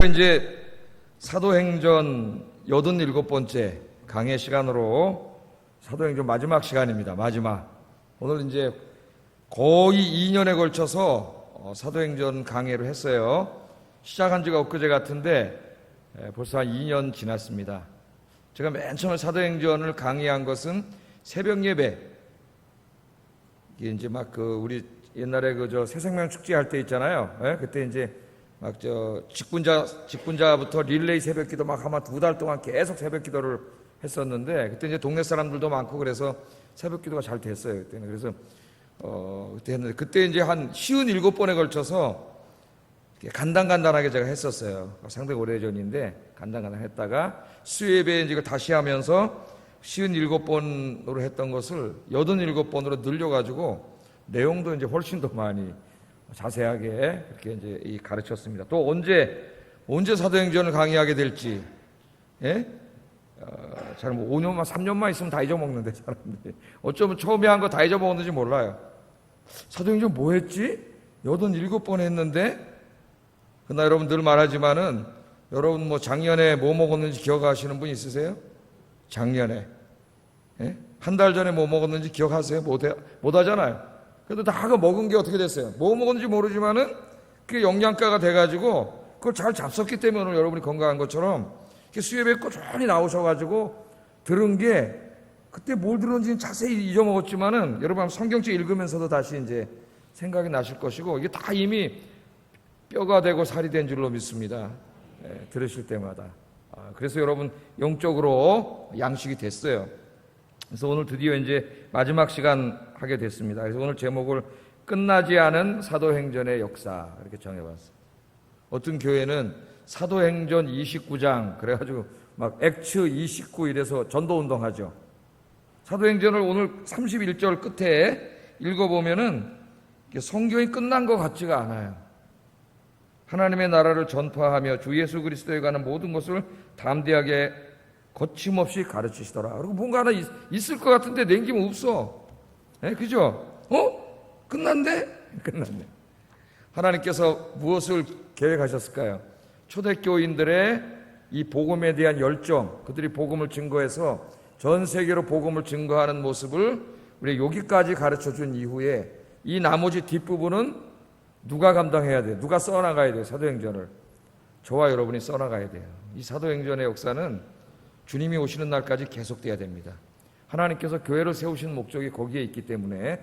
이제 사도행전 87번째 강의 시간으로 사도행전 마지막 시간입니다. 마지막. 오늘 이제 거의 2년에 걸쳐서 사도행전 강의를 했어요. 시작한 지가 엊그제 같은데 벌써 한 2년 지났습니다. 제가 맨 처음에 사도행전을 강의한 것은 새벽 예배. 이게 이제 막 우리 옛날에 새생명 축제 할 때 있잖아요. 그때 이제 막 직분자부터 릴레이 새벽 기도 막 아마 2달 동안 계속 새벽 기도를 했었는데, 그때 이제 동네 사람들도 많고 그래서 새벽 기도가 잘 됐어요, 그때는. 그래서 그때 했는데, 그때 이제 한 57번에 걸쳐서 간단하게 제가 했었어요. 상당히 오래전인데 간단하게 했다가 수요예배에 이제 이걸 다시 하면서 57번으로 했던 것을 87번으로 늘려가지고 내용도 이제 훨씬 더 많이 자세하게 이렇게 이제 가르쳤습니다. 또 언제 사도행전을 강의하게 될지, 잘 5년만 3년만 있으면 다 잊어먹는데 사람들이 어쩌면 처음에 한 거 다 잊어먹었는지 몰라요. 사도행전 뭐 했지? 87번 했는데. 그러나 여러분 늘 말하지만은 여러분 작년에 뭐 먹었는지 기억하시는 분 있으세요? 작년에 한 달 전에 뭐 먹었는지 기억하세요? 못 하잖아요. 그래도 다 먹은 게 어떻게 됐어요? 뭐 먹었는지 모르지만은 그게 영양가가 돼가지고 그걸 잘 잡섰기 때문에 오늘 여러분이 건강한 것처럼 수요예배에 꾸준히 나오셔가지고 들은 게 그때 뭘 들었는지는 자세히 잊어먹었지만은 여러분 성경책 읽으면서도 다시 이제 생각이 나실 것이고, 이게 다 이미 뼈가 되고 살이 된 줄로 믿습니다. 들으실 때마다. 그래서 여러분 영적으로 양식이 됐어요. 그래서 오늘 드디어 이제 마지막 시간 하게 됐습니다. 그래서 오늘 제목을 끝나지 않은 사도행전의 역사 이렇게 정해봤어요. 어떤 교회는 사도행전 29장 그래가지고 막 액츠 29 이래서 전도운동 하죠. 사도행전을 오늘 31절 끝에 읽어보면은 성경이 끝난 것 같지가 않아요. 하나님의 나라를 전파하며 주 예수 그리스도에 관한 모든 것을 담대하게 거침없이 가르치시더라. 그리고 뭔가 하나 있을 것 같은데 냉기면 없어. 그죠? 끝났네? 끝났네. 하나님께서 무엇을 계획하셨을까요? 초대교인들의 이 복음에 대한 열정, 그들이 복음을 증거해서 전 세계로 복음을 증거하는 모습을 우리 여기까지 가르쳐준 이후에 이 나머지 뒷부분은 누가 감당해야 돼요? 누가 써나가야 돼요? 사도행전을. 저와 여러분이 써나가야 돼요. 이 사도행전의 역사는 주님이 오시는 날까지 계속돼야 됩니다. 하나님께서 교회를 세우신 목적이 거기에 있기 때문에.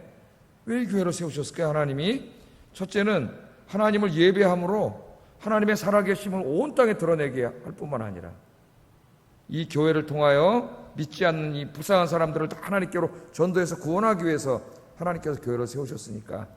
왜 교회를 세우셨을까요? 하나님이 첫째는 하나님을 예배함으로 하나님의 살아계심을 온 땅에 드러내게 할 뿐만 아니라 이 교회를 통하여 믿지 않는 이 불쌍한 사람들을 다 하나님께로 전도해서 구원하기 위해서 하나님께서 교회를 세우셨으니까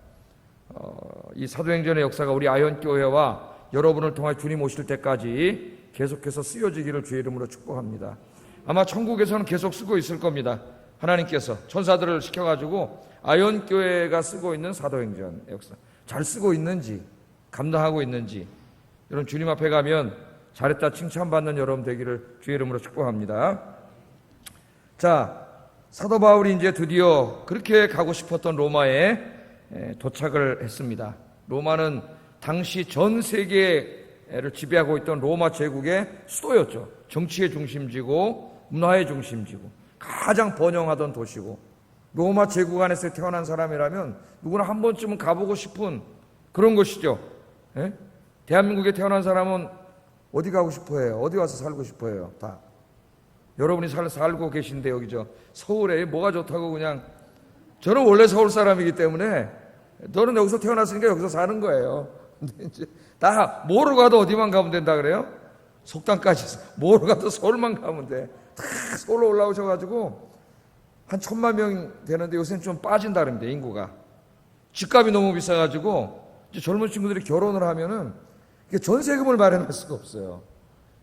이 사도행전의 역사가 우리 아현교회와 여러분을 통해 주님 오실 때까지 계속해서 쓰여지기를 주의 이름으로 축복합니다. 아마 천국에서는 계속 쓰고 있을 겁니다. 하나님께서 천사들을 시켜가지고 아현교회가 쓰고 있는 사도행전 역사 잘 쓰고 있는지, 감당하고 있는지, 여러분 주님 앞에 가면 잘했다 칭찬받는 여러분 되기를 주의 이름으로 축복합니다. 자, 사도 바울이 이제 드디어 그렇게 가고 싶었던 로마에 도착을 했습니다. 로마는 당시 전 세계를 지배하고 있던 로마 제국의 수도였죠. 정치의 중심지고 문화의 중심지고 가장 번영하던 도시고, 로마 제국 안에서 태어난 사람이라면 누구나 한 번쯤은 가보고 싶은 그런 곳이죠. 대한민국에 태어난 사람은 어디 가고 싶어해요? 어디 와서 살고 싶어해요? 다. 여러분이 살고 계신데 여기죠. 서울에 뭐가 좋다고 그냥. 저는 원래 서울 사람이기 때문에 너는 여기서 태어났으니까 여기서 사는 거예요. 근데 이제 다 뭐로 가도 어디만 가면 된다 그래요? 속담까지 뭐로 가도 서울만 가면 돼. 다 서울로 올라오셔가지고 한 1,000만 명 되는데 요새는 좀 빠진다 그럽니다. 인구가. 집값이 너무 비싸가지고 이제 젊은 친구들이 결혼을 하면은 전세금을 마련할 수가 없어요.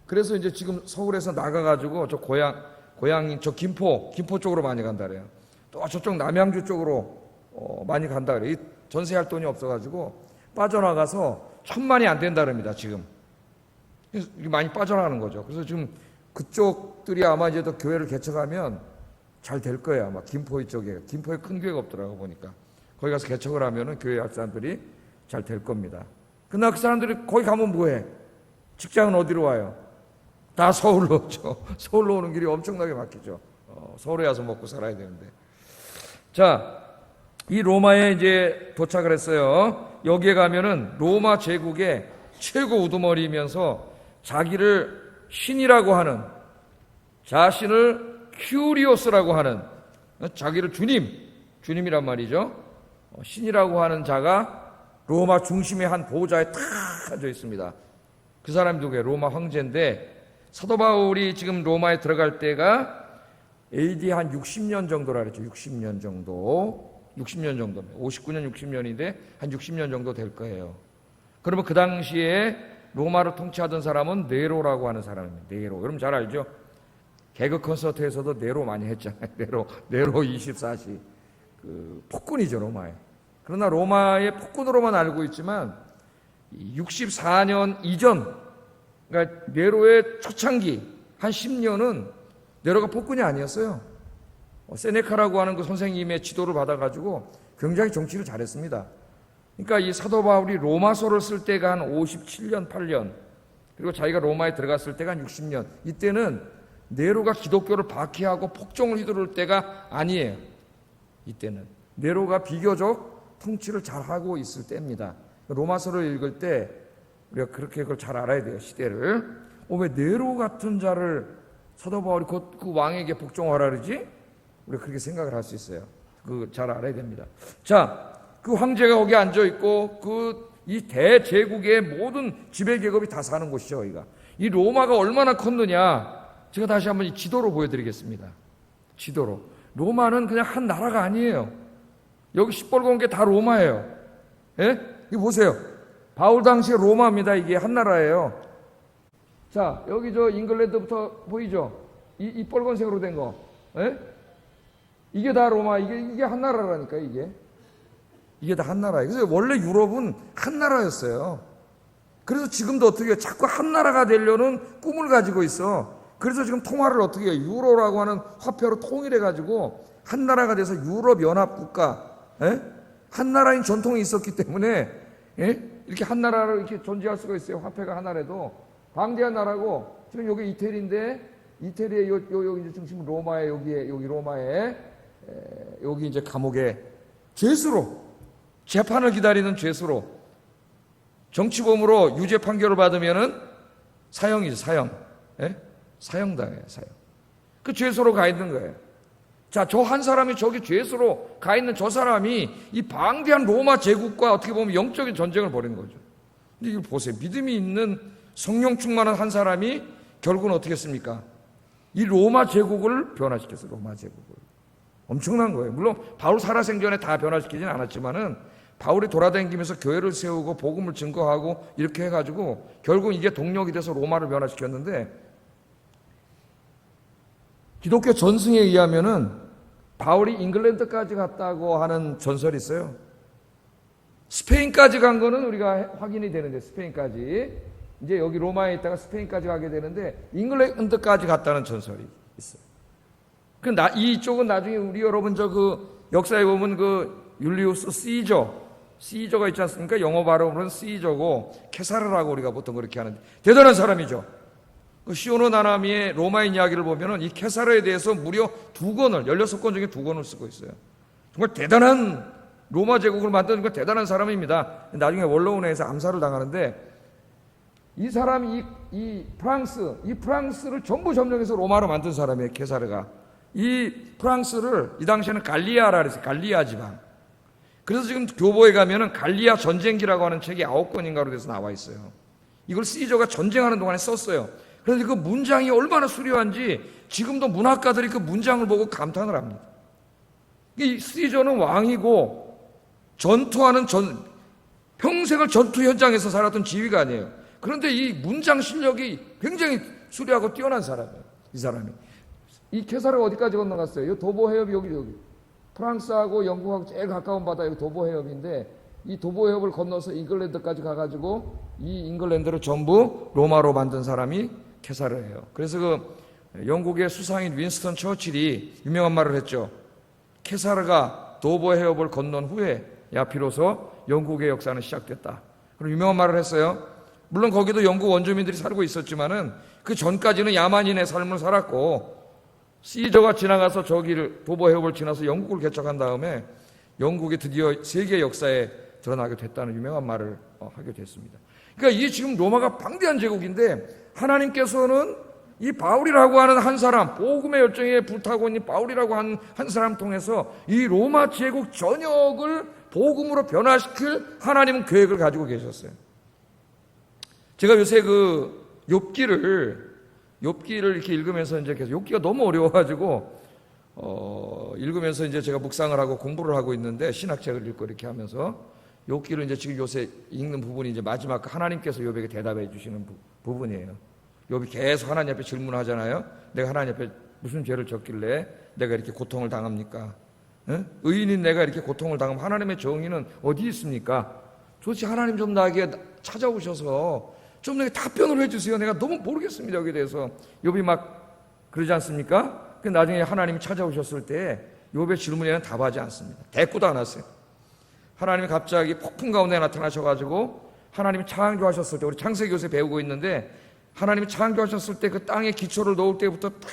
그래서 이제 지금 서울에서 나가가지고 저 고향인 저 김포 쪽으로 많이 간다 그래요. 또 저쪽 남양주 쪽으로 많이 간다 그래요. 전세할 돈이 없어가지고 빠져나가서 1,000만이 안 된다 그럽니다. 지금 많이 빠져나가는 거죠. 그래서 지금 그쪽들이 아마 이제 더 교회를 개척하면 잘 될 거예요. 아마 김포 쪽에. 김포에 큰 교회가 없더라고 보니까. 거기 가서 개척을 하면은 교회 할 사람들이 잘 될 겁니다. 그러나 그 사람들이 거기 가면 뭐해? 직장은 어디로 와요? 다 서울로 오죠. 서울로 오는 길이 엄청나게 막히죠. 서울에 와서 먹고 살아야 되는데. 자, 이 로마에 이제 도착을 했어요. 여기에 가면은 로마 제국의 최고 우두머리이면서 자기를 신이라고 하는, 자신을 큐리오스라고 하는, 자기를 주님이란 말이죠. 신이라고 하는 자가 로마 중심의 한 보좌에 탁 앉아 있습니다. 그 사람이 누구예요? 로마 황제인데, 사도 바울이 지금 로마에 들어갈 때가 AD 한 60년 정도라 그랬죠. 60년 정도. 59년 60년인데 한 60년 정도 될 거예요. 그러면 그 당시에 로마를 통치하던 사람은 네로라고 하는 사람입니다. 네로. 여러분 잘 알죠? 개그 콘서트에서도 네로 많이 했잖아요. 네로 24시. 그 폭군이죠, 로마에. 그러나 로마의 폭군으로만 알고 있지만 64년 이전, 그러니까 네로의 초창기 한 10년은 네로가 폭군이 아니었어요. 세네카라고 하는 그 선생님의 지도를 받아가지고 굉장히 정치를 잘했습니다. 그러니까 이 사도 바울이 로마서를 쓸 때가 한 57년, 8년, 그리고 자기가 로마에 들어갔을 때가 한 60년. 이때는 네로가 기독교를 박해하고 폭정을 휘두를 때가 아니에요. 이때는 네로가 비교적 통치를 잘하고 있을 때입니다. 로마서를 읽을 때 우리가 그렇게 그걸 잘 알아야 돼요. 시대를. 왜 네로 같은 자를 사도 바울이 그 왕에게 복종하라 그러지? 우리가 그렇게 생각을 할 수 있어요. 그 잘 알아야 됩니다. 자, 그 황제가 거기 앉아 있고 이 대제국의 모든 지배 계급이 다 사는 곳이죠. 여기가. 이 로마가 얼마나 컸느냐? 제가 다시 한번 이 지도로 보여드리겠습니다. 지도로. 로마는 그냥 한 나라가 아니에요. 여기 시뻘건 게 다 로마예요. 예? 이거 보세요. 바울 당시에 로마입니다. 이게 한 나라예요. 자, 여기 저 잉글랜드부터 보이죠? 이 빨간색으로 된 거. 예? 이게 다 로마, 이게 한 나라라니까, 이게 다 한 나라예요. 그래서 원래 유럽은 한 나라였어요. 그래서 지금도 어떻게 해요? 자꾸 한 나라가 되려는 꿈을 가지고 있어. 그래서 지금 통화를 어떻게 해요? 유로라고 하는 화폐로 통일해가지고 한 나라가 돼서 유럽 연합 국가, 예? 한 나라인 전통이 있었기 때문에, 예? 이렇게 한 나라로 이렇게 존재할 수가 있어요. 화폐가 하나라도. 방대한 나라고, 지금 여기 이태리인데, 이태리의 여기 이제 중심은 로마에, 여기 로마에, 여기 이제 감옥에 죄수로, 재판을 기다리는 죄수로, 정치범으로 유죄 판결을 받으면은 사형이죠, 사형. 예? 사형당해요, 사형. 그 죄수로 가 있는 거예요. 자, 저 한 사람이 저기 죄수로 가 있는 저 사람이 이 방대한 로마 제국과 어떻게 보면 영적인 전쟁을 벌이는 거죠. 근데 이거 보세요. 믿음이 있는 성령 충만한 한 사람이 결국은 어떻게 했습니까? 이 로마 제국을 변화시켰어요. 로마 제국을. 엄청난 거예요. 물론 바울 살아생전에 다 변화시키진 않았지만은 바울이 돌아다니면서 교회를 세우고 복음을 증거하고 이렇게 해가지고 결국 이게 동력이 돼서 로마를 변화시켰는데, 기독교 전승에 의하면은 바울이 잉글랜드까지 갔다고 하는 전설이 있어요. 스페인까지 간 거는 우리가 확인이 되는데, 스페인까지. 이제 여기 로마에 있다가 스페인까지 가게 되는데, 잉글랜드까지 갔다는 전설이 있어요. 이쪽은 나중에 우리 여러분 역사에 보면 율리우스 시저가 있지 않습니까? 영어 발음으로는 시저고, 케사르라고 우리가 보통 그렇게 하는데, 대단한 사람이죠. 시오노 나나미의 로마인 이야기를 보면은 이 케사르에 대해서 무려 2권을, 16권 중에 2권을 쓰고 있어요. 정말 대단한 로마 제국을 만드는 건 대단한 사람입니다. 나중에 원로원에서 암살을 당하는데, 이 사람이 이 프랑스를 전부 점령해서 로마로 만든 사람이에요, 케사르가. 이 프랑스를 이 당시에는 갈리아라 그랬어요. 갈리아 지방. 그래서 지금 교보에 가면은 갈리아 전쟁기라고 하는 책이 9권인가로 돼서 나와 있어요. 이걸 시저가 전쟁하는 동안에 썼어요. 그래서 그 문장이 얼마나 수려한지 지금도 문학가들이 그 문장을 보고 감탄을 합니다. 이 시저는 왕이고 평생을 전투 현장에서 살았던 지휘가 아니에요. 그런데 이 문장 실력이 굉장히 수려하고 뛰어난 사람이에요. 이 사람이. 이 케사르가 어디까지 건너갔어요? 이 도보 해협이 여기. 프랑스하고 영국하고 제일 가까운 바다 여기 도보 해협인데, 이 도보 해협을 건너서 잉글랜드까지 가가지고 이 잉글랜드를 전부 로마로 만든 사람이 케사르예요. 그래서 영국의 수상인 윈스턴 처칠이 유명한 말을 했죠. 케사르가 도보 해협을 건넌 후에 비로소 영국의 역사는 시작됐다. 그리고 유명한 말을 했어요. 물론 거기도 영국 원주민들이 살고 있었지만은 그 전까지는 야만인의 삶을 살았고, 시저가 지나가서 저기를 도보해협을 지나서 영국을 개척한 다음에 영국이 드디어 세계 역사에 드러나게 됐다는 유명한 말을 하게 됐습니다. 그러니까 이게 지금 로마가 방대한 제국인데 하나님께서는 이 바울이라고 하는 한 사람, 복음의 열정에 불타고 있는 바울이라고 하는 한 사람 통해서 이 로마 제국 전역을 복음으로 변화시킬 하나님은 계획을 가지고 계셨어요. 제가 요새 그 욥기를 이렇게 읽으면서 이제 계속 욥기가 너무 어려워가지고 읽으면서 이제 제가 묵상을 하고 공부를 하고 있는데, 신학책을 읽고 이렇게 하면서 욥기를 이제 지금 요새 읽는 부분이 이제 마지막 하나님께서 욥에게 대답해 주시는 부분이에요. 욥이 계속 하나님 앞에 질문하잖아요. 내가 하나님 앞에 무슨 죄를 졌길래 내가 이렇게 고통을 당합니까? 의인인 내가 이렇게 고통을 당하면 하나님의 정의는 어디 있습니까? 도대체 하나님 좀 나에게 찾아오셔서 좀 내게 답변을 해주세요. 내가 너무 모르겠습니다. 여기에 대해서. 욥이 막 그러지 않습니까? 그 나중에 하나님이 찾아오셨을 때 욥의 질문에는 답하지 않습니다. 대꾸도 안 하세요. 하나님이 갑자기 폭풍 가운데 나타나셔가지고 하나님이 창조하셨을 때, 우리 창세기 요새 배우고 있는데, 하나님이 창조하셨을 때 그 땅에 기초를 놓을 때부터 다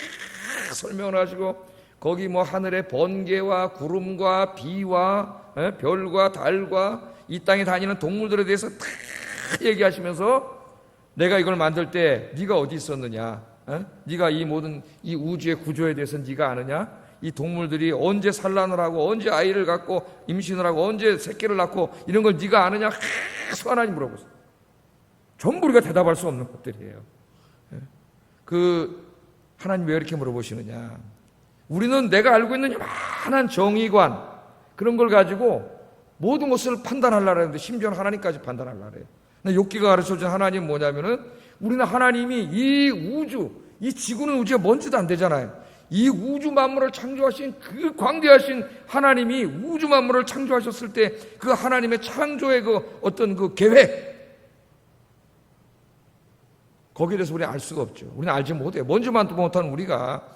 설명을 하시고, 거기 뭐 하늘의 번개와 구름과 비와 별과 달과 이 땅에 다니는 동물들에 대해서 다 얘기하시면서, 내가 이걸 만들 때 네가 어디 있었느냐? 네가 이 모든 이 우주의 구조에 대해서 네가 아느냐? 이 동물들이 언제 산란을 하고 언제 아이를 갖고 임신을 하고 언제 새끼를 낳고 이런 걸 네가 아느냐? 계속 하나님 물어보세요. 전부 우리가 대답할 수 없는 것들이에요. 그 하나님 왜 이렇게 물어보시느냐? 우리는 내가 알고 있는 요만한 정의관, 그런 걸 가지고 모든 것을 판단하려고 하는데, 심지어는 하나님까지 판단하려고 해요. 욥기가 가르쳐준 하나님은 뭐냐면은, 우리는 하나님이 이 우주, 이 지구는 우주가 먼지도 안 되잖아요. 이 우주 만물을 창조하신 그 광대하신 하나님이 우주 만물을 창조하셨을 때 그 하나님의 창조의 그 어떤 그 계획, 거기에 대해서 우리는 알 수가 없죠. 우리는 알지 못해요. 먼지만 못하는 우리가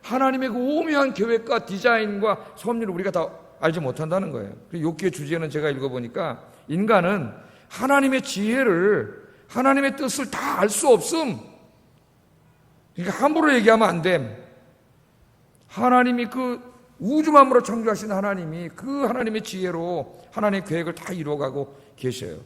하나님의 그 오묘한 계획과 디자인과 섭리를 우리가 다 알지 못한다는 거예요. 욥기의 주제는 제가 읽어보니까, 인간은 하나님의 지혜를, 하나님의 뜻을 다 알 수 없음. 그러니까 함부로 얘기하면 안 됨. 하나님이 그 우주 만물을 창조하신 하나님이 그 하나님의 지혜로 하나님의 계획을 다 이루어가고 계셔요.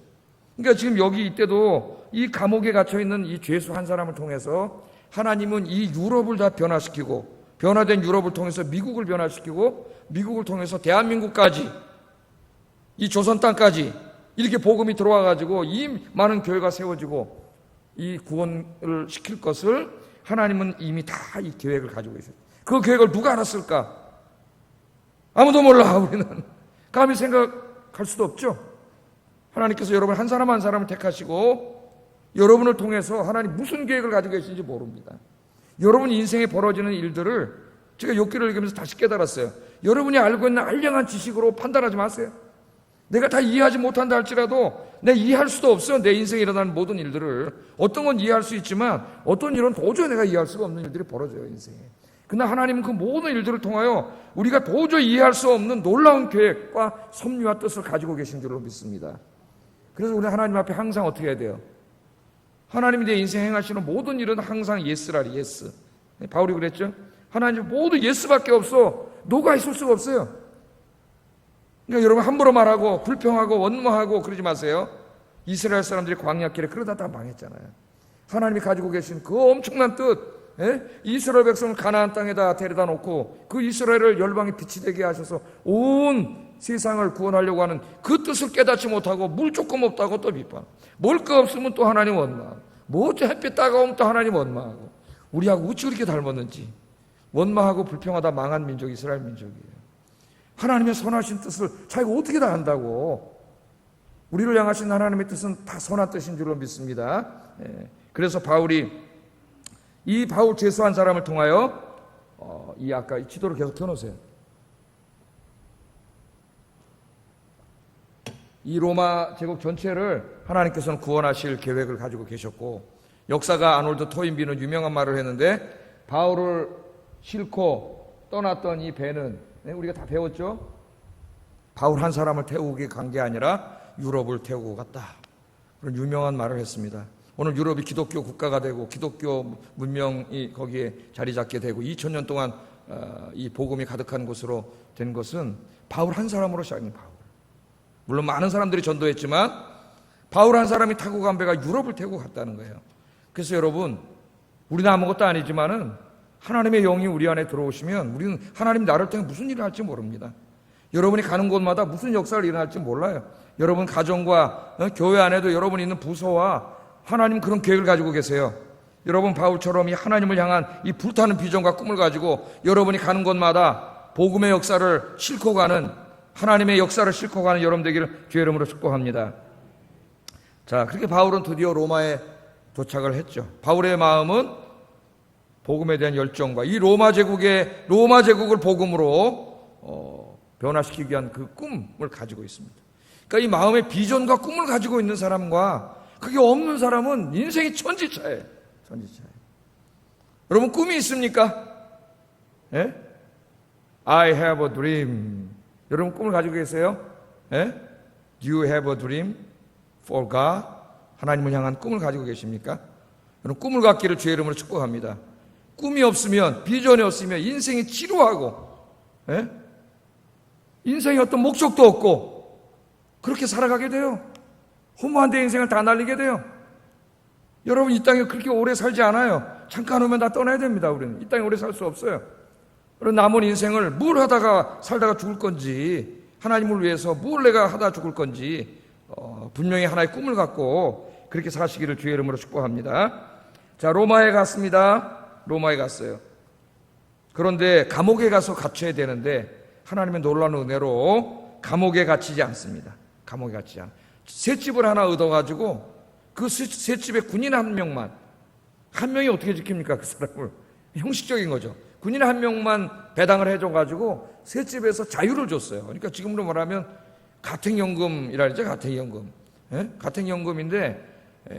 그러니까 지금 여기 이때도 이 감옥에 갇혀있는 이 죄수 한 사람을 통해서 하나님은 이 유럽을 다 변화시키고, 변화된 유럽을 통해서 미국을 변화시키고, 미국을 통해서 대한민국까지, 이 조선 땅까지 이렇게 복음이 들어와가지고 이 많은 교회가 세워지고 이 구원을 시킬 것을 하나님은 이미 다 이 계획을 가지고 계세요. 그 계획을 누가 알았을까? 아무도 몰라. 우리는 감히 생각할 수도 없죠. 하나님께서 여러분 한 사람 한 사람을 택하시고 여러분을 통해서 하나님 무슨 계획을 가지고 계신지 모릅니다. 여러분 인생에 벌어지는 일들을 제가 욥기를 읽으면서 다시 깨달았어요. 여러분이 알고 있는 알량한 지식으로 판단하지 마세요. 내가 다 이해하지 못한다 할지라도 내가 이해할 수도 없어요. 내 인생에 일어나는 모든 일들을. 어떤 건 이해할 수 있지만 어떤 일은 도저히 내가 이해할 수가 없는 일들이 벌어져요, 인생에. 그러나 하나님은 그 모든 일들을 통하여 우리가 도저히 이해할 수 없는 놀라운 계획과 섭리와 뜻을 가지고 계신 줄로 믿습니다. 그래서 우리 하나님 앞에 항상 어떻게 해야 돼요? 하나님이 내 인생 행하시는 모든 일은 항상 예스라리, 예스. 바울이 그랬죠? 하나님 모두 예스밖에 없어. 노가 있을 수가 없어요. 그러니까 여러분 함부로 말하고 불평하고 원망하고 그러지 마세요. 이스라엘 사람들이 광야길에 그러다 다 망했잖아요. 하나님이 가지고 계신 그 엄청난 뜻, 이스라엘 백성을 가나안 땅에다 데려다 놓고 그 이스라엘을 열방의 빛이 되게 하셔서 온 세상을 구원하려고 하는 그 뜻을 깨닫지 못하고 물 조금 없다고 또 비판, 먹을 거 없으면 또 하나님 원망, 뭐 햇빛 따가우면 또 하나님 원망하고. 우리하고 어찌 그렇게 닮았는지. 원망하고 불평하다 망한 민족이 이스라엘 민족이에요. 하나님의 선하신 뜻을 자기가 어떻게 다 안다고. 우리를 향하신 하나님의 뜻은 다 선한 뜻인 줄로 믿습니다. 그래서 바울이 이 바울 죄수한 사람을 통하여 이 아까 이 지도를 계속 펴놓으세요. 이 로마 제국 전체를 하나님께서는 구원하실 계획을 가지고 계셨고, 역사가 아놀드 토인비는 유명한 말을 했는데, 바울을 싣고 떠났던 이 배는, 우리가 다 배웠죠? 바울 한 사람을 태우기 간 게 아니라 유럽을 태우고 갔다. 그런 유명한 말을 했습니다. 오늘 유럽이 기독교 국가가 되고 기독교 문명이 거기에 자리 잡게 되고 2000년 동안 이 복음이 가득한 곳으로 된 것은 바울 한 사람으로 시작된 바울. 물론 많은 사람들이 전도했지만 바울 한 사람이 타고 간 배가 유럽을 태우고 갔다는 거예요. 그래서 여러분, 우리는 아무것도 아니지만은 하나님의 영이 우리 안에 들어오시면 우리는 하나님 나를 통해 무슨 일을 할지 모릅니다. 여러분이 가는 곳마다 무슨 역사를 일어날지 몰라요. 여러분 가정과 교회 안에도 여러분이 있는 부서와 하나님 그런 계획을 가지고 계세요. 여러분 바울처럼 이 하나님을 향한 이 불타는 비전과 꿈을 가지고 여러분이 가는 곳마다 복음의 역사를 싣고 가는, 하나님의 역사를 싣고 가는 여러분 되기를 주의 이름으로 축복합니다. 자, 그렇게 바울은 드디어 로마에 도착을 했죠. 바울의 마음은 복음에 대한 열정과 이 로마 제국을 복음으로 변화시키기 위한 그 꿈을 가지고 있습니다. 그러니까 이 마음의 비전과 꿈을 가지고 있는 사람과 그게 없는 사람은 인생이 천지차예요. 천지차예요. 여러분 꿈이 있습니까? 예? I have a dream. 여러분 꿈을 가지고 계세요? 예? Do you have a dream for God? 하나님을 향한 꿈을 가지고 계십니까? 여러분 꿈을 갖기를 주의 이름으로 축복합니다. 꿈이 없으면, 비전이 없으면 인생이 지루하고, 예? 인생에 어떤 목적도 없고 그렇게 살아가게 돼요. 허무한 데 인생을 다 날리게 돼요. 여러분 이 땅에 그렇게 오래 살지 않아요. 잠깐 오면 다 떠나야 됩니다. 우리는 이 땅에 오래 살 수 없어요. 그런 남은 인생을 뭘 하다가 살다가 죽을 건지, 하나님을 위해서 뭘 내가 하다 죽을 건지 분명히 하나의 꿈을 갖고 그렇게 사시기를 주의 이름으로 축복합니다. 자, 로마에 갔습니다. 로마에 갔어요. 그런데 감옥에 가서 갇혀야 되는데 하나님의 놀라운 은혜로 감옥에 갇히지 않습니다. 감옥에 갇히지 않아요. 셋집을 하나 얻어가지고 그 셋집에 군인 한 명이 어떻게 지킵니까? 그 사람을. 형식적인 거죠. 군인 한 명만 배당을 해줘가지고 셋집에서 자유를 줬어요. 그러니까 지금으로 말하면 가택연금이라 그러죠. 가택연금. 예? 가택연금인데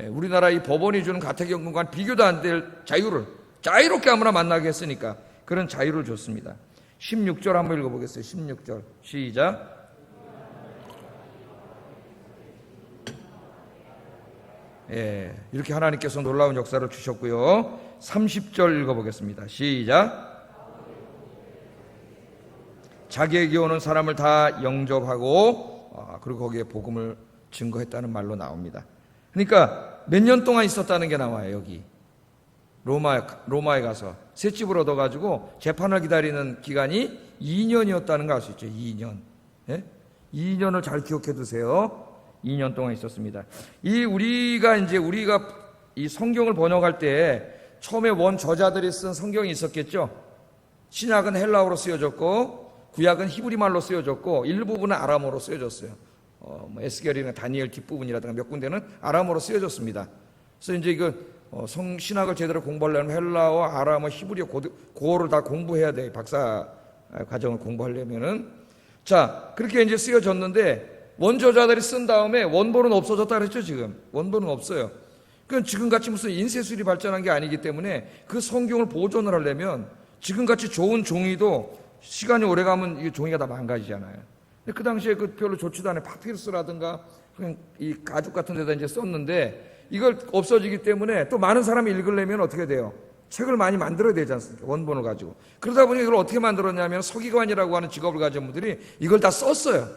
우리나라 이 법원이 주는 가택연금과는 비교도 안 될 자유를, 자유롭게 아무나 만나게 했으니까 그런 자유를 줬습니다. 16절 한번 읽어보겠어요. 16절 시작. 예, 이렇게 하나님께서 놀라운 역사를 주셨고요. 30절 읽어보겠습니다. 시작. 자기에게 오는 사람을 다 영접하고 그리고 거기에 복음을 증거했다는 말로 나옵니다. 그러니까 몇 년 동안 있었다는 게 나와요. 여기 로마에 가서 셋집을 얻어가지고 재판을 기다리는 기간이 2년이었다는 거 알 수 있죠. 2년. 예? 2년을 잘 기억해 두세요. 2년 동안 있었습니다. 우리가 이 성경을 번역할 때 처음에 원 저자들이 쓴 성경이 있었겠죠. 신약은 헬라어로 쓰여졌고 구약은 히브리 말로 쓰여졌고 일부분은 아람어로 쓰여졌어요. 에스겔이나 다니엘 뒷부분이라든가 몇 군데는 아람어로 쓰여졌습니다. 그래서 이제 이거 신학을 제대로 공부하려면 헬라어, 아람어, 히브리어 고어를 다 공부해야 돼요. 박사 과정을 공부하려면은. 자, 그렇게 이제 쓰여졌는데 원저자들이 쓴 다음에 원본은 없어졌다 그랬죠. 지금 원본은 없어요. 그건 지금같이 무슨 인쇄술이 발전한 게 아니기 때문에 그 성경을 보존을 하려면 지금같이 좋은 종이도 시간이 오래가면 이 종이가 다 망가지잖아요. 근데 그 당시에 그 별로 좋지도 않아요. 파피루스라든가 그냥 이 가죽 같은 데다 이제 썼는데 이걸 없어지기 때문에 또 많은 사람이 읽으려면 어떻게 돼요? 책을 많이 만들어야 되지 않습니까? 원본을 가지고. 그러다 보니 이걸 어떻게 만들었냐면 서기관이라고 하는 직업을 가진 분들이 이걸 다 썼어요.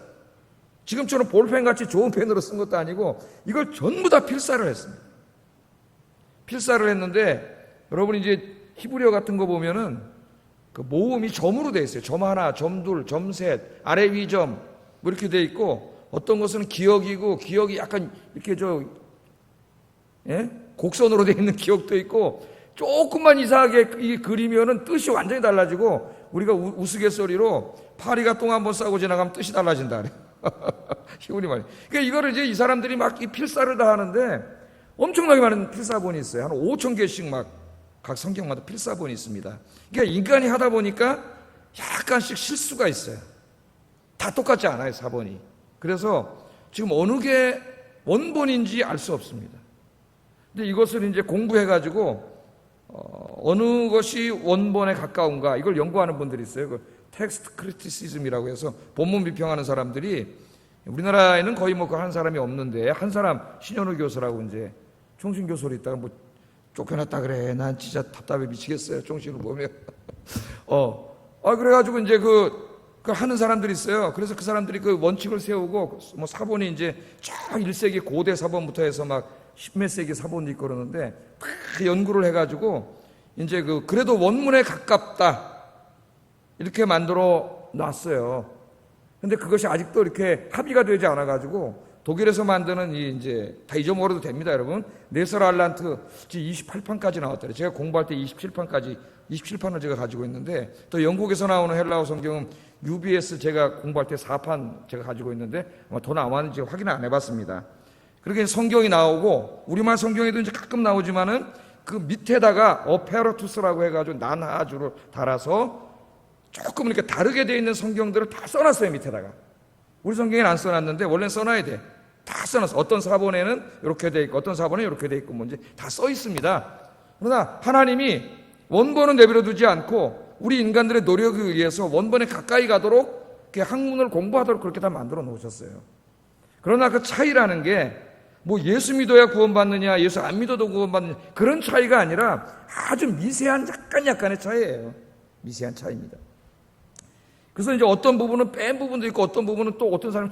지금처럼 볼펜같이 좋은 펜으로 쓴 것도 아니고 이걸 전부 다 필사를 했습니다. 필사를 했는데 여러분 이제 히브리어 같은 거 보면은 그 모음이 점으로 되어 있어요. 점 하나, 점 둘, 점 셋, 아래 위점 뭐 이렇게 되어 있고 어떤 것은 기역이고 기역이 약간 이렇게 곡선으로 되어 있는 기역도 있고 조금만 이상하게 이 그리면은 뜻이 완전히 달라지고 우리가 우스갯소리로 파리가 똥 한번 싸고 지나가면 뜻이 달라진다 그래요. 히브리 말이. 그러니까 이거를 이제 이 사람들이 막 이 필사를 다 하는데 엄청나게 많은 필사본이 있어요. 한 5,000개씩 막 각 성경마다 필사본이 있습니다. 그러니까 인간이 하다 보니까 약간씩 실수가 있어요. 다 똑같지 않아요, 사본이. 그래서 지금 어느 게 원본인지 알 수 없습니다. 근데 이것을 이제 공부해가지고 어느 것이 원본에 가까운가 이걸 연구하는 분들이 있어요. 그 텍스트 크리티시즘이라고 해서 본문 비평하는 사람들이 우리나라에는 거의 뭐 그 한 사람이 없는데, 한 사람 신현우 교수라고 이제 총신교수로 있다가 뭐 쫓겨났다 그래. 난 진짜 답답해 미치겠어요, 총신을 보면. 그래가지고 이제 그 하는 사람들이 있어요. 그래서 그 사람들이 그 원칙을 세우고, 뭐 사본이 이제 쫙 1세기 고대 사본부터 해서 막 10몇 세기 사본도 있고 그러는데, 다 연구를 해가지고 이제 그래도 원문에 가깝다 이렇게 만들어 놨어요. 근데 그것이 아직도 이렇게 합의가 되지 않아가지고 독일에서 만드는 이제 다 잊어먹어도 됩니다, 여러분. 네서랄란트 28판까지 나왔더래요. 제가 공부할 때 27판을 제가 가지고 있는데, 또 영국에서 나오는 헬라어 성경은 UBS 제가 공부할 때 4판 제가 가지고 있는데 아마 더 나왔는지 확인 안 해봤습니다. 그렇게 성경이 나오고, 우리말 성경에도 이제 가끔 나오지만은 그 밑에다가 어페러투스라고 해가지고 난하주를 달아서 조금 이렇게 다르게 되어 있는 성경들을 다 써놨어요, 밑에다가. 우리 성경에는 안 써놨는데 원래는 써놔야 돼. 다 써놨어. 어떤 사본에는 이렇게 돼 있고, 어떤 사본에 이렇게 돼 있고, 뭔지 다 써 있습니다. 그러나 하나님이 원본은 내버려 두지 않고 우리 인간들의 노력에 의해서 원본에 가까이 가도록 학문을 공부하도록 그렇게 다 만들어 놓으셨어요. 그러나 그 차이라는 게 뭐 예수 믿어야 구원받느냐, 예수 안 믿어도 구원받느냐, 그런 차이가 아니라 아주 미세한 약간의 차이예요. 미세한 차이입니다. 그래서 이제 어떤 부분은 뺀 부분도 있고, 어떤 부분은 또 어떤 사람은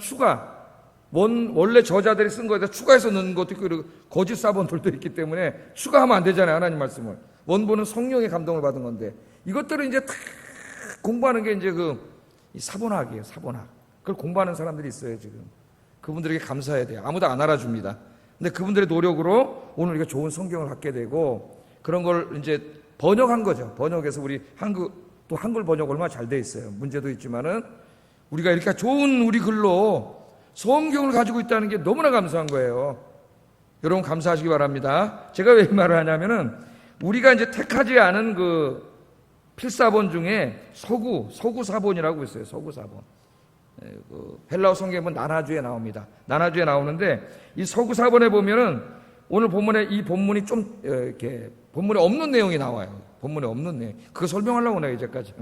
원래 저자들이 쓴 거에다 추가해서 넣는 것도 있고, 그리고 거짓 사본들도 있기 때문에 추가하면 안 되잖아요, 하나님 말씀을. 원본은 성령의 감동을 받은 건데, 이것들을 이제 다 공부하는 게 이제 이 사본학이에요, 사본학. 그걸 공부하는 사람들이 있어요, 지금. 그분들에게 감사해야 돼요. 아무도 안 알아줍니다. 근데 그분들의 노력으로 오늘 우리가 좋은 성경을 갖게 되고, 그런 걸 이제 번역한 거죠. 번역해서 우리 또 한글 번역 얼마나 잘 돼 있어요. 문제도 있지만은 우리가 이렇게 좋은 우리 글로 성경을 가지고 있다는 게 너무나 감사한 거예요. 여러분 감사하시기 바랍니다. 제가 왜 이 말을 하냐면은, 우리가 이제 택하지 않은 그 필사본 중에 서구 사본이라고 있어요. 서구 사본. 헬라어 성경에 보면 난하주에 나옵니다. 난하주에 나오는데, 이 서구 사본에 보면은 오늘 본문에 이 본문이 좀 이렇게 본문에 없는 내용이 나와요. 본문에 없는 내용. 그거 설명하려고 내가 이제까지.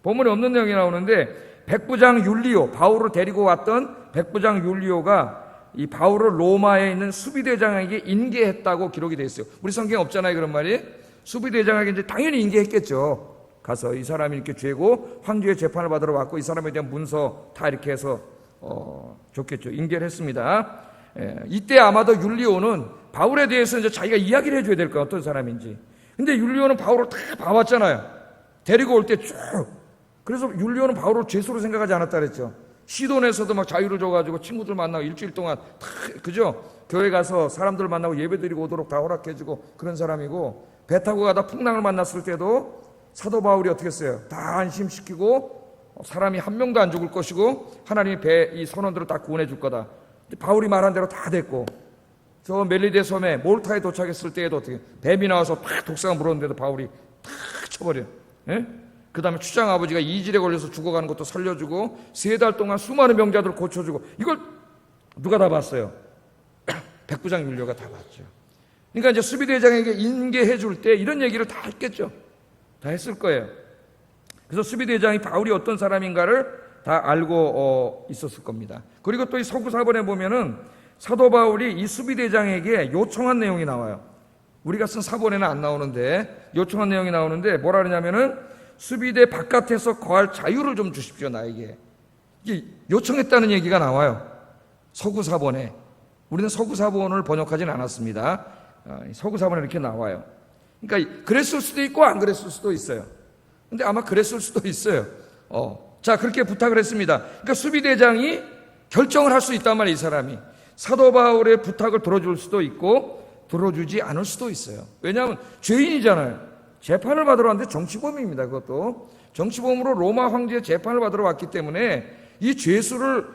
본문에 없는 내용이 나오는데, 백부장 율리오, 바울을 데리고 왔던 백부장 율리오가 이 바울을 로마에 있는 수비대장에게 인계했다고 기록이 되어 있어요. 우리 성경에 없잖아요, 그런 말이. 수비대장에게 이제 당연히 인계했겠죠. 가서 이 사람이 이렇게 죄고 황제의 재판을 받으러 왔고, 이 사람에 대한 문서 다 이렇게 해서 줬겠죠. 인계를 했습니다. 이때 아마도 율리오는 바울에 대해서 이제 자기가 이야기를 해줘야 될 거야, 어떤 사람인지. 근데 율리오는 바울을 다 봐왔잖아요. 데리고 올 때 쭉. 그래서 율리오는 바울을 죄수로 생각하지 않았다 그랬죠. 시돈에서도 막 자유를 줘가지고 친구들 만나고 일주일 동안 다, 그죠? 교회 가서 사람들 만나고 예배 드리고 오도록 다 허락해주고 그런 사람이고, 배 타고 가다 풍랑을 만났을 때도 사도 바울이 어떻게 했어요? 다 안심시키고, 사람이 한 명도 안 죽을 것이고 하나님이 이 선원들을 다 구원해 줄 거다. 바울이 말한 대로 다 됐고, 저 멜리데 섬에 몰타에 도착했을 때에도 어떻게 뱀이 나와서 탁 독사가 물었는데도 바울이 탁 쳐버려. 그 다음에 추장 아버지가 이질에 걸려서 죽어가는 것도 살려주고, 3달 동안 수많은 병자들을 고쳐주고, 이걸 누가 다 봤어요? 백부장 율리오가 다 봤죠. 그러니까 이제 수비대장에게 인계해 줄 때 이런 얘기를 다 했겠죠. 다 했을 거예요. 그래서 수비대장이 바울이 어떤 사람인가를 다 알고 있었을 겁니다. 그리고 또 이 서구 사본에 보면은 사도 바울이 이 수비대장에게 요청한 내용이 나와요. 우리가 쓴 사본에는 안 나오는데 요청한 내용이 나오는데, 뭐라 그러냐면은 수비대 바깥에서 거할 자유를 좀 주십시오, 나에게. 이게 요청했다는 얘기가 나와요, 서구 사본에. 우리는 서구 사본을 번역하진 않았습니다. 서구 사본에 이렇게 나와요. 그러니까 그랬을 수도 있고 안 그랬을 수도 있어요. 근데 아마 그랬을 수도 있어요. 자, 그렇게 부탁을 했습니다. 그러니까 수비대장이 결정을 할 수 있단 말이에요, 이 사람이. 사도 바울의 부탁을 들어줄 수도 있고 들어주지 않을 수도 있어요. 왜냐하면 죄인이잖아요. 재판을 받으러 왔는데 정치범입니다. 그것도 정치범으로 로마 황제의 재판을 받으러 왔기 때문에 이 죄수를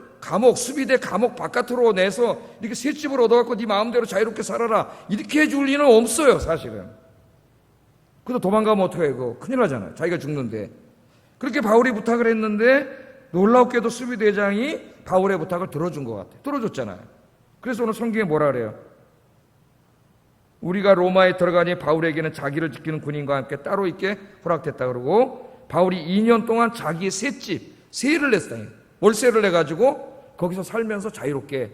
수비대 감옥 바깥으로 내서 이렇게 셋집을 얻어갖고 네 마음대로 자유롭게 살아라, 이렇게 해줄 리는 없어요, 사실은. 그래도 도망가면 어떡해, 그거 큰일 나잖아요, 자기가 죽는데. 그렇게 바울이 부탁을 했는데 놀랍게도 수비대장이 바울의 부탁을 들어준 것 같아요. 들어줬잖아요. 그래서 오늘 성경에 뭐라 그래요? 우리가 로마에 들어가니 바울에게는 자기를 지키는 군인과 함께 따로 있게 허락됐다 그러고, 바울이 2년 동안 자기의 세를 냈어요. 월세를 내가지고 거기서 살면서 자유롭게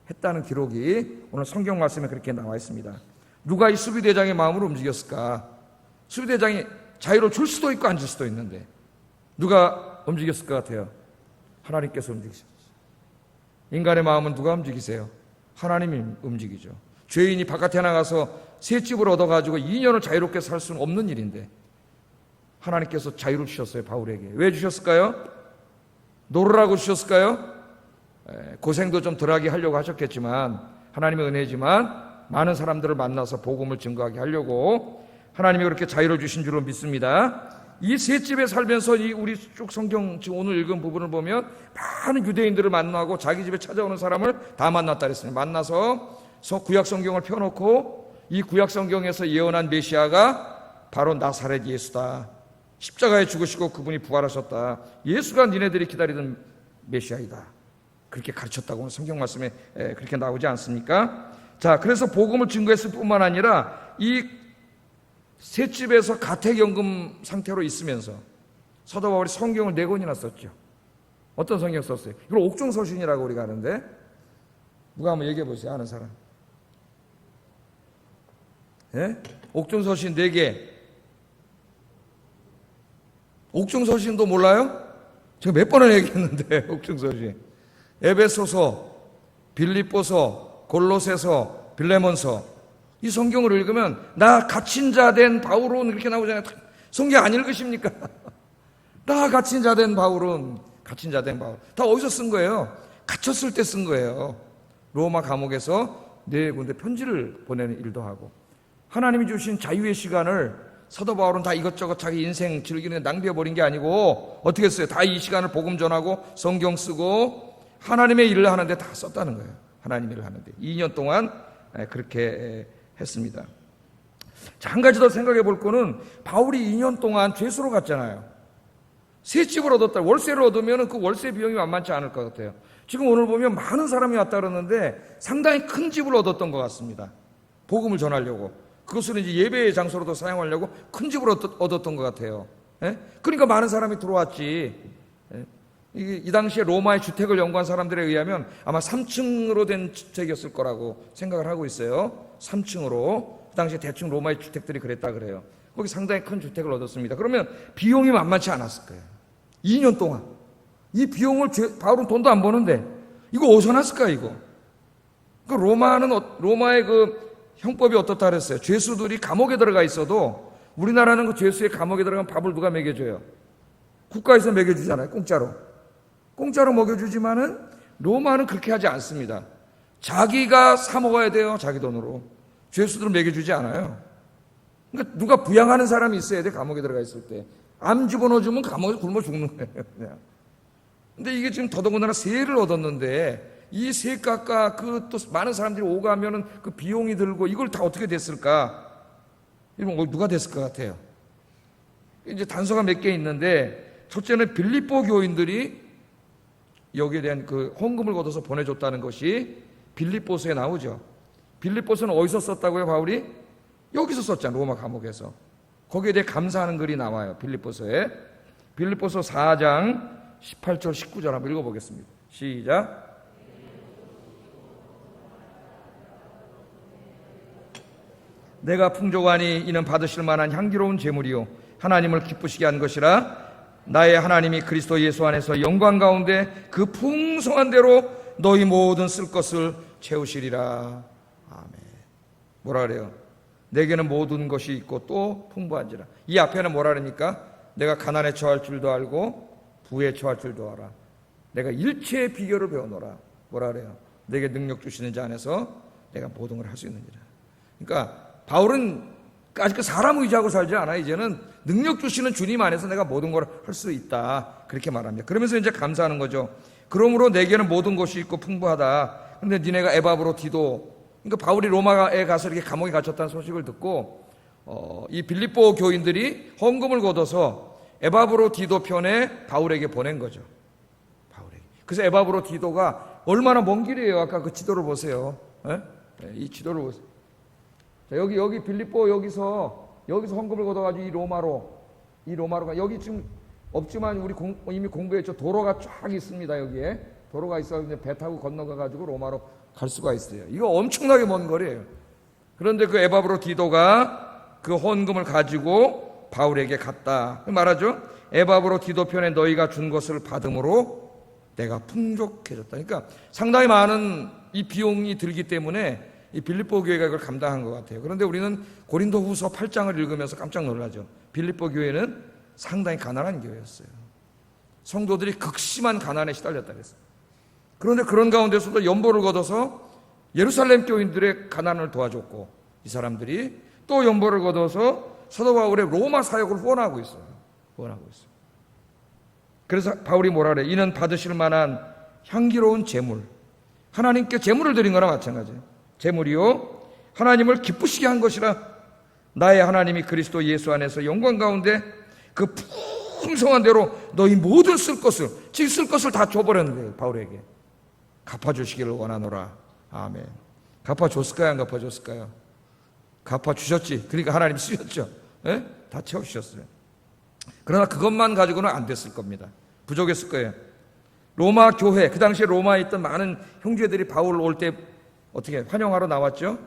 했다는 기록이 오늘 성경 말씀에 그렇게 나와 있습니다. 누가 이 수비대장의 마음을 움직였을까? 수비대장이 자유를 줄 수도 있고 안 줄 수도 있는데 누가 움직였을 것 같아요? 하나님께서 움직이셨어요. 인간의 마음은 누가 움직이세요? 하나님이 움직이죠. 죄인이 바깥에 나가서 새 집을 얻어가지고 2년을 자유롭게 살 수는 없는 일인데 하나님께서 자유를 주셨어요. 바울에게. 왜 주셨을까요? 놀으라고 주셨을까요? 고생도 좀 덜하게 하려고 하셨겠지만 하나님의 은혜지만 많은 사람들을 만나서 복음을 증거하게 하려고 하나님이 그렇게 자유를 주신 줄로 믿습니다. 이 새 집에 살면서 우리 쭉 성경 지금 오늘 읽은 부분을 보면 많은 유대인들을 만나고 자기 집에 찾아오는 사람을 다 만났다 그랬어요. 만나서 구약 성경을 펴놓고 이 구약 성경에서 예언한 메시아가 바로 나사렛 예수다. 십자가에 죽으시고 그분이 부활하셨다. 예수가 니네들이 기다리던 메시아이다. 그렇게 가르쳤다고 성경 말씀에 그렇게 나오지 않습니까? 자, 그래서 복음을 증거했을 뿐만 아니라 이 셋집에서 가택연금 상태로 있으면서 사도 바울이 성경을 4권이나 썼죠. 어떤 성경 썼어요? 이걸 옥중서신이라고 우리가 하는데 누가 한번 얘기해 보세요. 아는 사람. 예? 옥중서신 4개. 옥중서신도 몰라요? 제가 몇 번을 얘기했는데 옥중서신. 에베소서, 빌립보서, 골로새서, 빌레몬서. 이 성경을 읽으면 나 갇힌 자 된 바울은 이렇게 나오잖아요. 성경 안 읽으십니까? 나 갇힌 자 된 바울은 갇힌 자 된 바울. 다 어디서 쓴 거예요? 갇혔을 때 쓴 거예요. 로마 감옥에서 4군데 편지를 보내는 일도 하고 하나님이 주신 자유의 시간을 사도 바울은 다 이것저것 자기 인생 즐기는 낭비해버린 게 아니고 어떻게 했어요? 다 이 시간을 복음 전하고 성경 쓰고 하나님의 일을 하는데 다 썼다는 거예요. 하나님의 일을 하는데 2년 동안 그렇게 했습니다. 자, 한 가지 더 생각해 볼 거는 바울이 2년 동안 죄수로 갔잖아요. 새 집을 얻었다. 월세를 얻으면 그 월세 비용이 만만치 않을 것 같아요. 지금 오늘 보면 많은 사람이 왔다 그러는데 상당히 큰 집을 얻었던 것 같습니다. 복음을 전하려고. 그것을 이제 예배의 장소로도 사용하려고 큰 집을 얻었던 것 같아요. 그러니까 많은 사람이 들어왔지. 이 당시에 로마의 주택을 연구한 사람들에 의하면 아마 3층으로 된 주택이었을 거라고 생각을 하고 있어요. 3층으로. 그 당시에 대충 로마의 주택들이 그랬다 그래요. 거기 상당히 큰 주택을 얻었습니다. 그러면 비용이 만만치 않았을 거예요. 2년 동안. 이 비용을 바울은 돈도 안 버는데 이거 어디서 났을까 이거? 그 로마의 그 형법이 어떻다 그랬어요? 죄수들이 감옥에 들어가 있어도 우리나라는 그 죄수의 감옥에 들어가면 밥을 누가 먹여줘요? 국가에서 먹여주잖아요. 공짜로 먹여주지만은 로마는 그렇게 하지 않습니다. 자기가 사 먹어야 돼요. 자기 돈으로. 죄수들은 먹여주지 않아요. 그러니까 누가 부양하는 사람이 있어야 돼. 감옥에 들어가 있을 때. 암 집어넣어주면 감옥에 굶어 죽는 거예요. 그냥. 근데 이게 지금 더더군다나 세를 얻었는데 이 세값과 그 또 많은 사람들이 오가면은 그 비용이 들고 이걸 다 어떻게 됐을까? 이런 누가 됐을 것 같아요? 이제 단서가 몇 개 있는데 첫째는 빌립보 교인들이 여기에 대한 그 헌금을 걷어서 보내줬다는 것이 빌립보서에 나오죠. 빌립보서는 어디서 썼다고요, 바울이? 여기서 썼잖아요, 로마 감옥에서. 거기에 대해 감사하는 글이 나와요, 빌립보서에. 빌립보서 4장 18절, 19절 한번 읽어보겠습니다. 시작. 내가 풍족하니 이는 받으실 만한 향기로운 제물이요 하나님을 기쁘시게 한 것이라. 나의 하나님이 그리스도 예수 안에서 영광 가운데 그 풍성한 대로 너희 모든 쓸 것을 채우시리라. 아멘. 뭐라 그래요? 내게는 모든 것이 있고 또 풍부한지라. 이 앞에는 뭐라 그럽니까? 내가 가난에 처할 줄도 알고 부에 처할 줄도 알아. 내가 일체의 비결을 배워노라. 뭐라 그래요? 내게 능력 주시는 자 안에서 내가 모든 걸 할 수 있느니라. 그러니까 바울은 아직 그 사람 의지하고 살지 않아. 이제는 능력 주시는 주님 안에서 내가 모든 걸 할 수 있다. 그렇게 말합니다. 그러면서 이제 감사하는 거죠. 그러므로 내게는 모든 것이 있고 풍부하다. 근데 니네가 에바브로 디도, 그러니까 바울이 로마에 가서 이렇게 감옥에 갇혔다는 소식을 듣고 이 빌립보 교인들이 헌금을 걷어서 에바브로 디도 편에 바울에게 보낸 거죠. 바울에게. 그래서 에바브로 디도가 얼마나 먼 길이에요. 아까 그 지도를 보세요. 이 지도를 보세요. 자, 여기 빌립보 여기서 헌금을 걷어가지고 이 로마로 가. 여기 지금 없지만 우리 이미 공부했죠. 도로가 쫙 있습니다. 여기에 도로가 있어서 배 타고 건너가가지고 로마로 갈 수가 있어요. 이거 엄청나게 먼 거리예요. 그런데 그 에바브로 디도가 그 헌금을 가지고 바울에게 갔다 말하죠. 에바브로 디도 편에 너희가 준 것을 받음으로 내가 풍족해졌다. 그러니까 상당히 많은 이 비용이 들기 때문에 이 빌립보 교회가 이걸 감당한 것 같아요. 그런데 우리는 고린도후서 8장을 읽으면서 깜짝 놀라죠. 빌립보 교회는 상당히 가난한 교회였어요. 성도들이 극심한 가난에 시달렸다 그랬어요. 그런데 그런 가운데서도 연보를 걷어서 예루살렘 교인들의 가난을 도와줬고, 이 사람들이 또 연보를 걷어서 사도 바울의 로마 사역을 후원하고 있어요. 그래서 바울이 뭐라 그래? 이는 받으실 만한 향기로운 제물, 하나님께 제물을 드린 거나 마찬가지예요. 제물이요 하나님을 기쁘시게 한 것이라. 나의 하나님이 그리스도 예수 안에서 영광 가운데 그 풍성한 대로 너희 모든 쓸 것을 다 줘버렸는데 바울에게 갚아주시기를 원하노라. 아멘. 갚아줬을까요? 안 갚아줬을까요? 갚아주셨지. 그러니까 하나님 쓰셨죠. 예? 다 채워주셨어요. 그러나 그것만 가지고는 안 됐을 겁니다. 부족했을 거예요. 로마 교회, 그 당시에 로마에 있던 많은 형제들이 바울 올 때 어떻게 환영하러 나왔죠?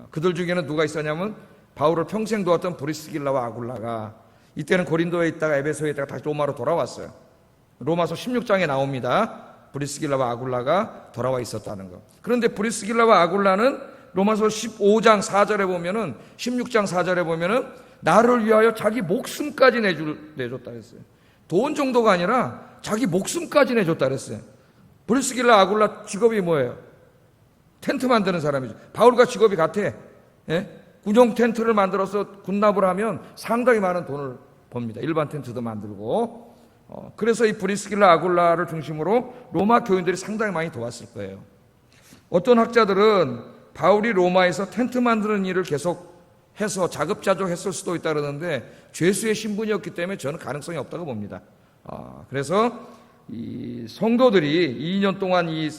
그들 중에는 누가 있었냐면 바울을 평생 도왔던 브리스길라와 아굴라가 이때는 고린도에 있다가 에베소에 있다가 다시 로마로 돌아왔어요. 로마서 16장에 나옵니다. 브리스길라와 아굴라가 돌아와 있었다는 거. 그런데 브리스길라와 아굴라는 로마서 15장 4절에 보면은 16장 4절에 보면은 나를 위하여 자기 목숨까지 내줬다 그랬어요. 돈 정도가 아니라 자기 목숨까지 내줬다 그랬어요. 브리스길라 아굴라 직업이 뭐예요? 텐트 만드는 사람이죠. 바울과 직업이 같아. 예? 군용 텐트를 만들어서 군납을 하면 상당히 많은 돈을 법니다. 일반 텐트도 만들고. 그래서 이 브리스길라 아굴라를 중심으로 로마 교인들이 상당히 많이 도왔을 거예요. 어떤 학자들은 바울이 로마에서 텐트 만드는 일을 계속 해서 자급자족했을 수도 있다 그러는데 죄수의 신분이었기 때문에 저는 가능성이 없다고 봅니다. 그래서 이 성도들이 2년 동안 이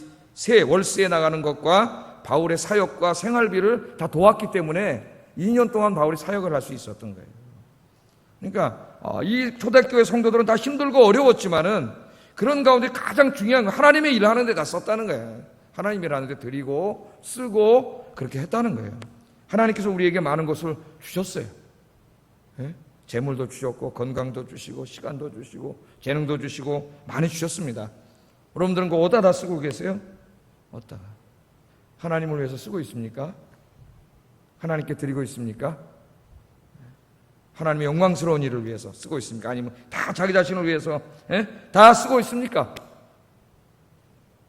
월세에 나가는 것과 바울의 사역과 생활비를 다 도왔기 때문에 2년 동안 바울이 사역을 할 수 있었던 거예요. 그러니까 이 초대교회 성도들은 다 힘들고 어려웠지만은 그런 가운데 가장 중요한 건 하나님의 일을 하는 데 다 썼다는 거예요. 하나님 일하는 데 드리고 쓰고 그렇게 했다는 거예요. 하나님께서 우리에게 많은 것을 주셨어요. 예? 재물도 주셨고 건강도 주시고 시간도 주시고 재능도 주시고 많이 주셨습니다. 여러분들은 그거 어디다 다 쓰고 계세요? 어디다가? 하나님을 위해서 쓰고 있습니까? 하나님께 드리고 있습니까? 하나님의 영광스러운 일을 위해서 쓰고 있습니까? 아니면 다 자기 자신을 위해서 다 쓰고 있습니까?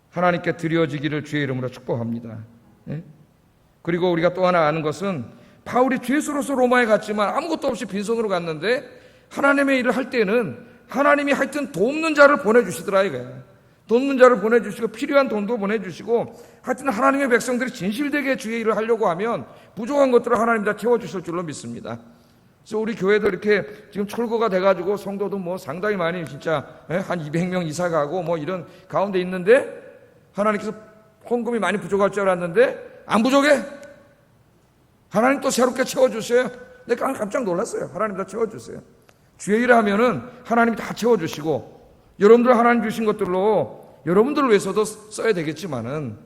하나님께 드려지기를 주의 이름으로 축복합니다. 그리고 우리가 또 하나 아는 것은 바울이 죄수로서 로마에 갔지만 아무것도 없이 빈손으로 갔는데 하나님의 일을 할 때는 하나님이 하여튼 돕는 자를 보내주시더라 이거예요. 돕는 자를 보내주시고 필요한 돈도 보내주시고 하여튼 하나님의 백성들이 진실되게 주의 일을 하려고 하면 부족한 것들을 하나님 다 채워주실 줄로 믿습니다. 그래서 우리 교회도 이렇게 지금 철거가 돼가지고 성도도 뭐 상당히 많이 진짜 한 200명 이사 가고 뭐 이런 가운데 있는데 하나님께서 헌금이 많이 부족할 줄 알았는데 안 부족해. 하나님 또 새롭게 채워주세요. 내가 깜짝 놀랐어요. 하나님 다 채워주세요. 주의 일을 하면은 하나님이 다 채워주시고 여러분들 하나님 주신 것들로 여러분들을 위해서도 써야 되겠지만은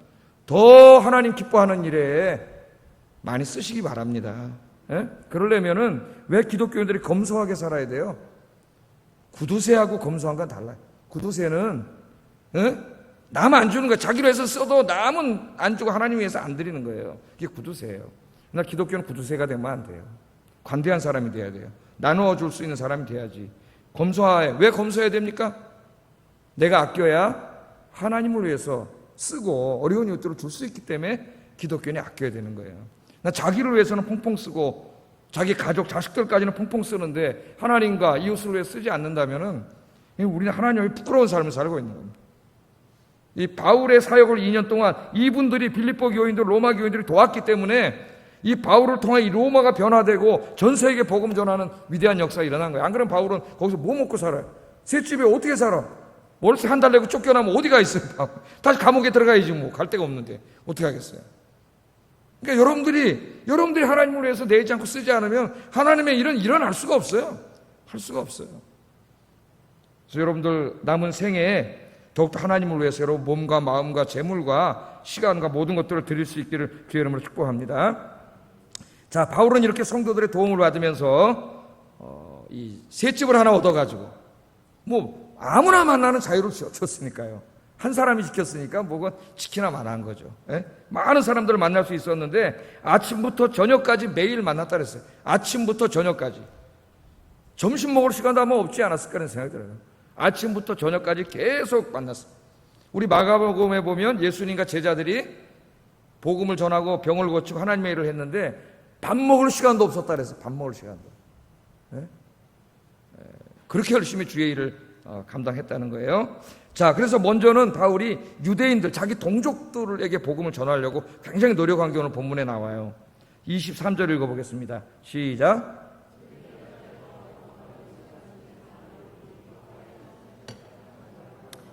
더 하나님 기뻐하는 일에 많이 쓰시기 바랍니다. 그러려면은 왜 기독교인들이 검소하게 살아야 돼요? 구두쇠하고 검소한 건 달라요. 구두쇠는 남 안 주는 거예요. 자기로 해서 써도 남은 안 주고 하나님 위해서 안 드리는 거예요. 이게 구두쇠예요. 그러나 기독교는 구두쇠가 되면 안 돼요. 관대한 사람이 돼야 돼요. 나누어 줄 수 있는 사람이 돼야지. 검소해. 왜 검소해야 됩니까? 내가 아껴야 하나님을 위해서 쓰고 어려운 이웃들을 줄 수 있기 때문에 기독교인이 아껴야 되는 거예요. 자기를 위해서는 펑펑 쓰고 자기 가족, 자식들까지는 펑펑 쓰는데 하나님과 이웃을 위해 쓰지 않는다면은 우리는 하나님의 부끄러운 삶을 살고 있는 겁니다. 이 바울의 사역을 2년 동안 이분들이 빌립보 교인들, 로마 교인들이 도왔기 때문에 이 바울을 통해 이 로마가 변화되고 전 세계에 복음 전하는 위대한 역사가 일어난 거예요. 안 그러면 바울은 거기서 뭐 먹고 살아요? 셋집에 어떻게 살아? 월세 한 달 내고 쫓겨나면 어디가 있어요? 다시 감옥에 들어가야지 뭐. 갈 데가 없는데 어떻게 하겠어요? 그러니까 여러분들이 하나님을 위해서 내지 않고 쓰지 않으면 하나님의 일은 일어날 수가 없어요. 할 수가 없어요. 그래서 여러분들 남은 생에 더욱더 하나님을 위해서 여러분 몸과 마음과 재물과 시간과 모든 것들을 드릴 수 있기를 주의 이름으로 축복합니다. 자, 바울은 이렇게 성도들의 도움을 받으면서 이 셋집을 하나 얻어가지고 뭐 아무나 만나는 자유를 줬으니까요. 한 사람이 지켰으니까 뭐가 지키나 마나한 거죠. 예? 많은 사람들을 만날 수 있었는데 아침부터 저녁까지 매일 만났다 그랬어요. 아침부터 저녁까지. 점심 먹을 시간도 아마 없지 않았을까 하는 생각이 들어요. 아침부터 저녁까지 계속 만났어요. 우리 마가복음에 보면 예수님과 제자들이 복음을 전하고 병을 고치고 하나님의 일을 했는데 밥 먹을 시간도 없었다 그랬어요. 밥 먹을 시간도. 예? 그렇게 열심히 주의 일을 감당했다는 거예요. 자, 그래서 먼저는 바울이 유대인들, 자기 동족들에게 복음을 전하려고 굉장히 노력한 게 오늘 본문에 나와요. 23절 읽어보겠습니다. 시작.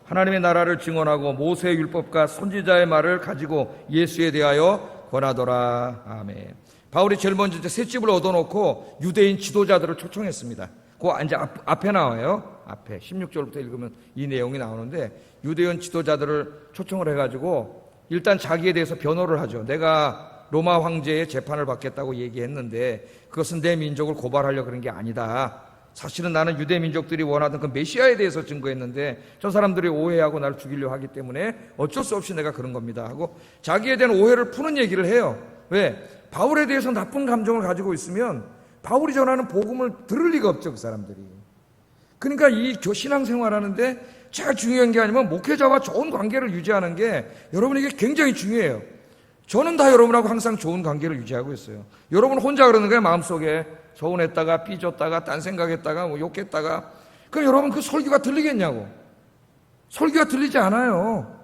하나님의 나라를 증언하고 모세의 율법과 선지자의 말을 가지고 예수에 대하여 권하더라. 아멘. 바울이 제일 먼저 셋집을 얻어놓고 유대인 지도자들을 초청했습니다. 그 이제 앞에 나와요. 앞에 16절부터 읽으면 이 내용이 나오는데 유대인 지도자들을 초청을 해가지고 일단 자기에 대해서 변호를 하죠. 내가 로마 황제의 재판을 받겠다고 얘기했는데 그것은 내 민족을 고발하려고 그런 게 아니다. 사실은 나는 유대 민족들이 원하던 그 메시아에 대해서 증거했는데 저 사람들이 오해하고 나를 죽이려 하기 때문에 어쩔 수 없이 내가 그런 겁니다 하고 자기에 대한 오해를 푸는 얘기를 해요. 왜? 바울에 대해서 나쁜 감정을 가지고 있으면 바울이 전하는 복음을 들을 리가 없죠, 그 사람들이. 그러니까 이 신앙생활하는데 제일 중요한 게 아니면 목회자와 좋은 관계를 유지하는 게 여러분에게 굉장히 중요해요. 저는 다 여러분하고 항상 좋은 관계를 유지하고 있어요. 여러분 혼자 그러는 거예요. 마음속에 서운했다가 삐졌다가 딴 생각했다가 뭐 욕했다가. 그럼 여러분 그 설교가 들리겠냐고. 설교가 들리지 않아요.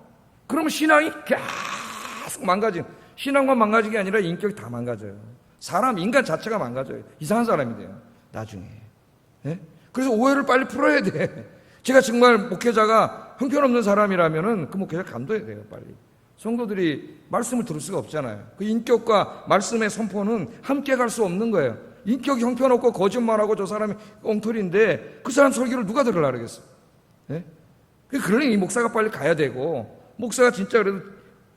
그러면 신앙이 계속 망가지는. 신앙만 망가진 게 아니라 인격이 다 망가져요. 사람, 인간 자체가 망가져요. 이상한 사람이 돼요, 나중에. 네? 그래서 오해를 빨리 풀어야 돼. 제가 정말 목회자가 형편없는 사람이라면은 그 목회자 감둬야 돼요, 빨리. 성도들이 말씀을 들을 수가 없잖아요. 그 인격과 말씀의 선포는 함께 갈 수 없는 거예요. 인격이 형편없고 거짓말하고 저 사람이 엉터리인데 그 사람 설교를 누가 들으려고 그러겠어? 네? 그러니 이 목사가 빨리 가야 되고, 목사가 진짜 그래도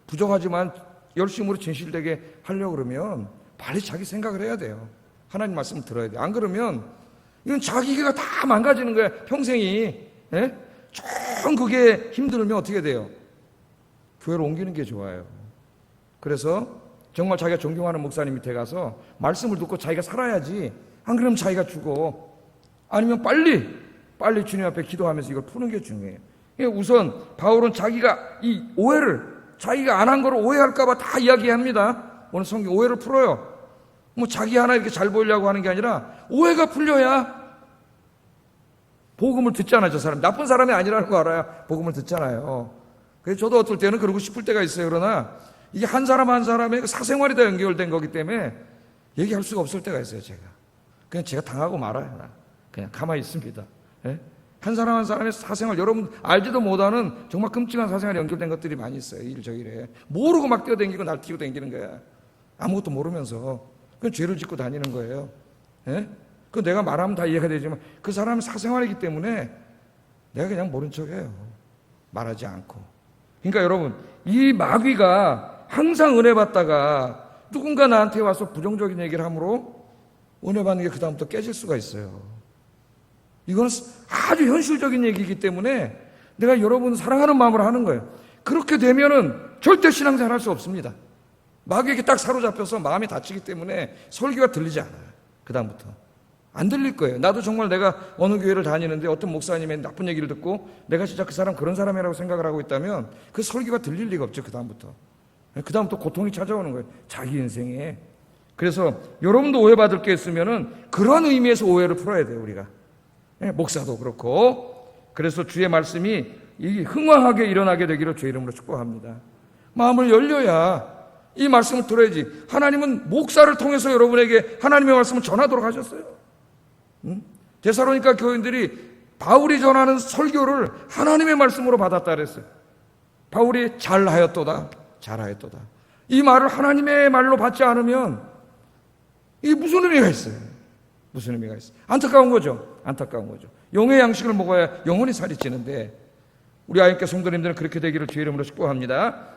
부족하지만 열심으로 진실되게 하려고 그러면 빨리 자기 생각을 해야 돼요. 하나님 말씀을 들어야 돼요. 안 그러면 이건 자기가 다 망가지는 거야, 평생이. 예? 좀 그게 힘들면 어떻게 돼요? 교회를 옮기는 게 좋아요. 그래서 정말 자기가 존경하는 목사님 밑에 가서 말씀을 듣고 자기가 살아야지. 안 그러면 자기가 죽어. 아니면 빨리 주님 앞에 기도하면서 이걸 푸는 게 중요해요. 우선 바울은 자기가 이 오해를, 자기가 안 한 거를 오해할까봐 다 이야기합니다. 오늘 성경 오해를 풀어요. 뭐 자기 하나 이렇게 잘 보이려고 하는 게 아니라 오해가 풀려야 복음을 듣잖아요. 저 사람 나쁜 사람이 아니라는 거 알아야 복음을 듣잖아요. 그래서 저도 어떨 때는 그러고 싶을 때가 있어요. 그러나 이게 한 사람 한 사람의 사생활이 다 연결된 거기 때문에 얘기할 수가 없을 때가 있어요. 그냥 제가 당하고 말아요. 그냥 가만히 있습니다. 예? 한 사람 한 사람의 사생활, 여러분 알지도 못하는 정말 끔찍한 사생활이 연결된 것들이 많이 있어요. 저 일에 모르고 막 뛰어다니고 날뛰고 다니는 거야. 아무것도 모르면서. 그건 죄를 짓고 다니는 거예요. 예? 그 내가 말하면 다 이해가 되지만 그 사람의 사생활이기 때문에 내가 그냥 모른 척해요. 말하지 않고. 그러니까 여러분, 이 마귀가 항상 은혜 받다가 누군가 나한테 와서 부정적인 얘기를 함으로 은혜 받는 게 그다음부터 깨질 수가 있어요. 이건 아주 현실적인 얘기이기 때문에 내가 여러분 사랑하는 마음으로 하는 거예요. 그렇게 되면은 절대 신앙생활 할 수 없습니다. 마귀에게 딱 사로잡혀서 마음이 다치기 때문에 설교가 들리지 않아요. 그다음부터 안 들릴 거예요. 나도 정말 내가 어느 교회를 다니는데 어떤 목사님의 나쁜 얘기를 듣고 내가 진짜 그 사람 그런 사람이라고 생각을 하고 있다면 그 설교가 들릴 리가 없죠. 그다음부터 고통이 찾아오는 거예요, 자기 인생에. 그래서 여러분도 오해받을 게 있으면은 그런 의미에서 오해를 풀어야 돼요, 우리가. 목사도 그렇고. 그래서 주의 말씀이 흥왕하게 일어나게 되기를 주의 이름으로 축복합니다. 마음을 열려야 이 말씀을 들어야지. 하나님은 목사를 통해서 여러분에게 하나님의 말씀을 전하도록 하셨어요. 데살로니가 교인들이 바울이 전하는 설교를 하나님의 말씀으로 받았다 그랬어요. 바울이 잘하였도다. 이 말을 하나님의 말로 받지 않으면 이게 무슨 의미가 있어요? 무슨 의미가 있어요? 안타까운 거죠. 용의 양식을 먹어야 영혼이 살이 찌는데 우리 아이께 성도님들은 그렇게 되기를 주의 이름으로 축복합니다.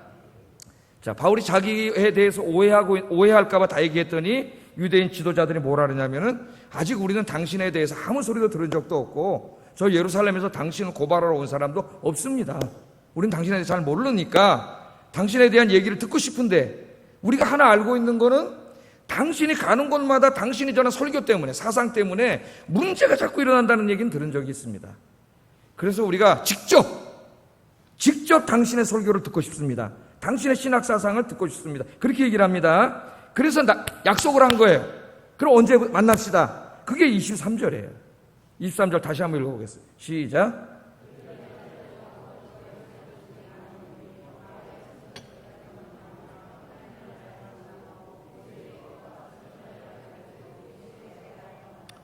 자, 바울이 자기에 대해서 오해할까봐 다 얘기했더니 유대인 지도자들이 뭐라 그러냐면은 아직 우리는 당신에 대해서 아무 소리도 들은 적도 없고 저 예루살렘에서 당신을 고발하러 온 사람도 없습니다. 우리는 당신에 대해서 잘 모르니까 당신에 대한 얘기를 듣고 싶은데 우리가 하나 알고 있는 거는 당신이 가는 곳마다 당신이 전한 설교 때문에 사상 때문에 문제가 자꾸 일어난다는 얘기는 들은 적이 있습니다. 그래서 우리가 직접 당신의 설교를 듣고 싶습니다. 당신의 신학 사상을 듣고 싶습니다. 그렇게 얘기를 합니다. 그래서 약속을 한 거예요. 그럼 언제 만납시다. 그게 23절이에요. 23절 다시 한번 읽어보겠습니다. 시작.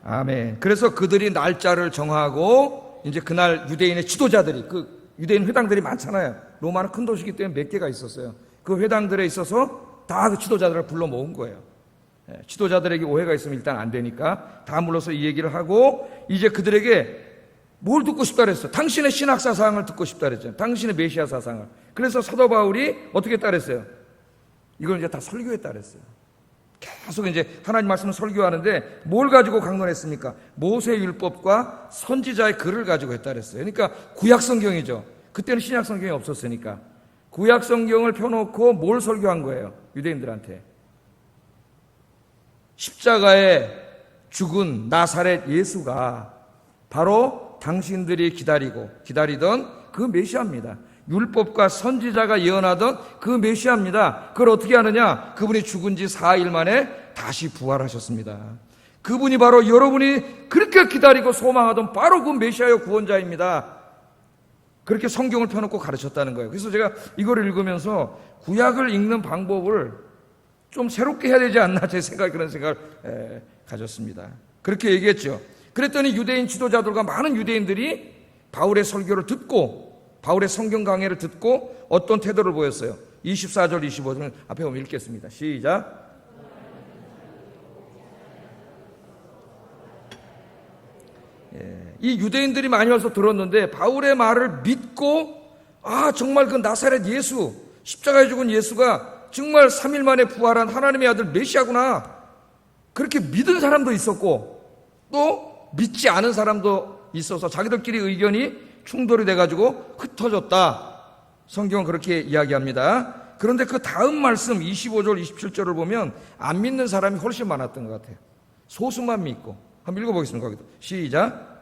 아멘. 그래서 그들이 날짜를 정하고 이제 그날 유대인의 지도자들이 그 유대인 회당들이 많잖아요. 로마는 큰 도시이기 때문에 몇 개가 있었어요. 그 회당들에 있어서 다 그 지도자들을 불러 모은 거예요. 지도자들에게 오해가 있으면 일단 안 되니까 다 불러서 이 얘기를 하고 이제 그들에게 뭘 듣고 싶다 그랬어요? 당신의 신학 사상을 듣고 싶다 그랬잖아요. 당신의 메시아 사상을. 그래서 사도 바울이 어떻게 따랐어요? 이걸 이제 다 설교에 따랐어요. 계속 이제 하나님 말씀을 설교하는데 뭘 가지고 강론했습니까? 모세 율법과 선지자의 글을 가지고 했다 그랬어요. 그러니까 구약 성경이죠. 그때는 신약 성경이 없었으니까 구약 성경을 펴놓고 뭘 설교한 거예요? 유대인들한테 십자가에 죽은 나사렛 예수가 바로 당신들이 기다리던 그 메시아입니다. 율법과 선지자가 예언하던 그 메시아입니다. 그걸 어떻게 하느냐? 그분이 죽은 지 4일 만에 다시 부활하셨습니다. 그분이 바로 여러분이 그렇게 기다리고 소망하던 바로 그 메시아여 구원자입니다. 그렇게 성경을 펴놓고 가르쳤다는 거예요. 그래서 제가 이걸 읽으면서 구약을 읽는 방법을 좀 새롭게 해야 되지 않나 제 생각 그런 생각을 가졌습니다. 그렇게 얘기했죠. 그랬더니 유대인 지도자들과 많은 유대인들이 바울의 설교를 듣고 바울의 성경 강해를 듣고 어떤 태도를 보였어요? 24절 25절 앞에 보면 읽겠습니다. 시작. 이 유대인들이 많이 와서 들었는데 바울의 말을 믿고 정말 그 나사렛 예수 십자가에 죽은 예수가 정말 3일 만에 부활한 하나님의 아들 메시아구나 그렇게 믿은 사람도 있었고 또 믿지 않은 사람도 있어서 자기들끼리 의견이 충돌이 돼가지고 흩어졌다. 성경은 그렇게 이야기합니다. 그런데 그 다음 말씀 25절 27절을 보면 안 믿는 사람이 훨씬 많았던 것 같아요. 소수만 믿고. 한번 읽어보겠습니다. 거기도 시작.